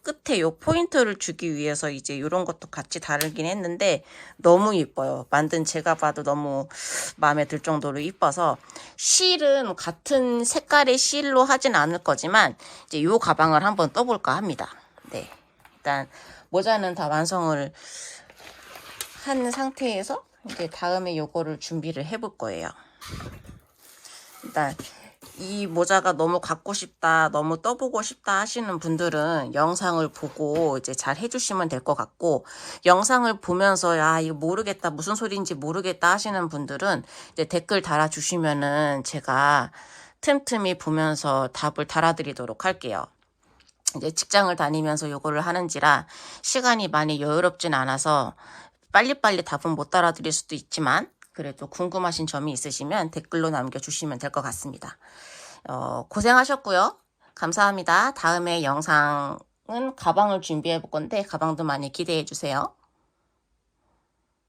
끝에 요 포인트를 주기 위해서 이제 이런 것도 같이 다르긴 했는데 너무 이뻐요. 만든 제가 봐도 너무 마음에 들 정도로 이뻐서 실은 같은 색깔의 실로 하진 않을 거지만 이제 요 가방을 한번 떠볼까 합니다. 네, 일단 모자는 다 완성을 한 상태에서 이제 다음에 요거를 준비를 해볼 거예요. 일단 이 모자가 너무 갖고 싶다, 너무 떠보고 싶다 하시는 분들은 영상을 보고 이제 잘 해주시면 될 것 같고, 영상을 보면서 야 이거 모르겠다, 무슨 소리인지 모르겠다 하시는 분들은 이제 댓글 달아주시면은 제가 틈틈이 보면서 답을 달아드리도록 할게요. 이제 직장을 다니면서 요거를 하는지라 시간이 많이 여유롭진 않아서 빨리빨리 답은 못 달아드릴 수도 있지만 그래도 궁금하신 점이 있으시면 댓글로 남겨주시면 될 것 같습니다. 고생하셨고요. 감사합니다. 다음에 영상은 가방을 준비해 볼 건데 가방도 많이 기대해 주세요.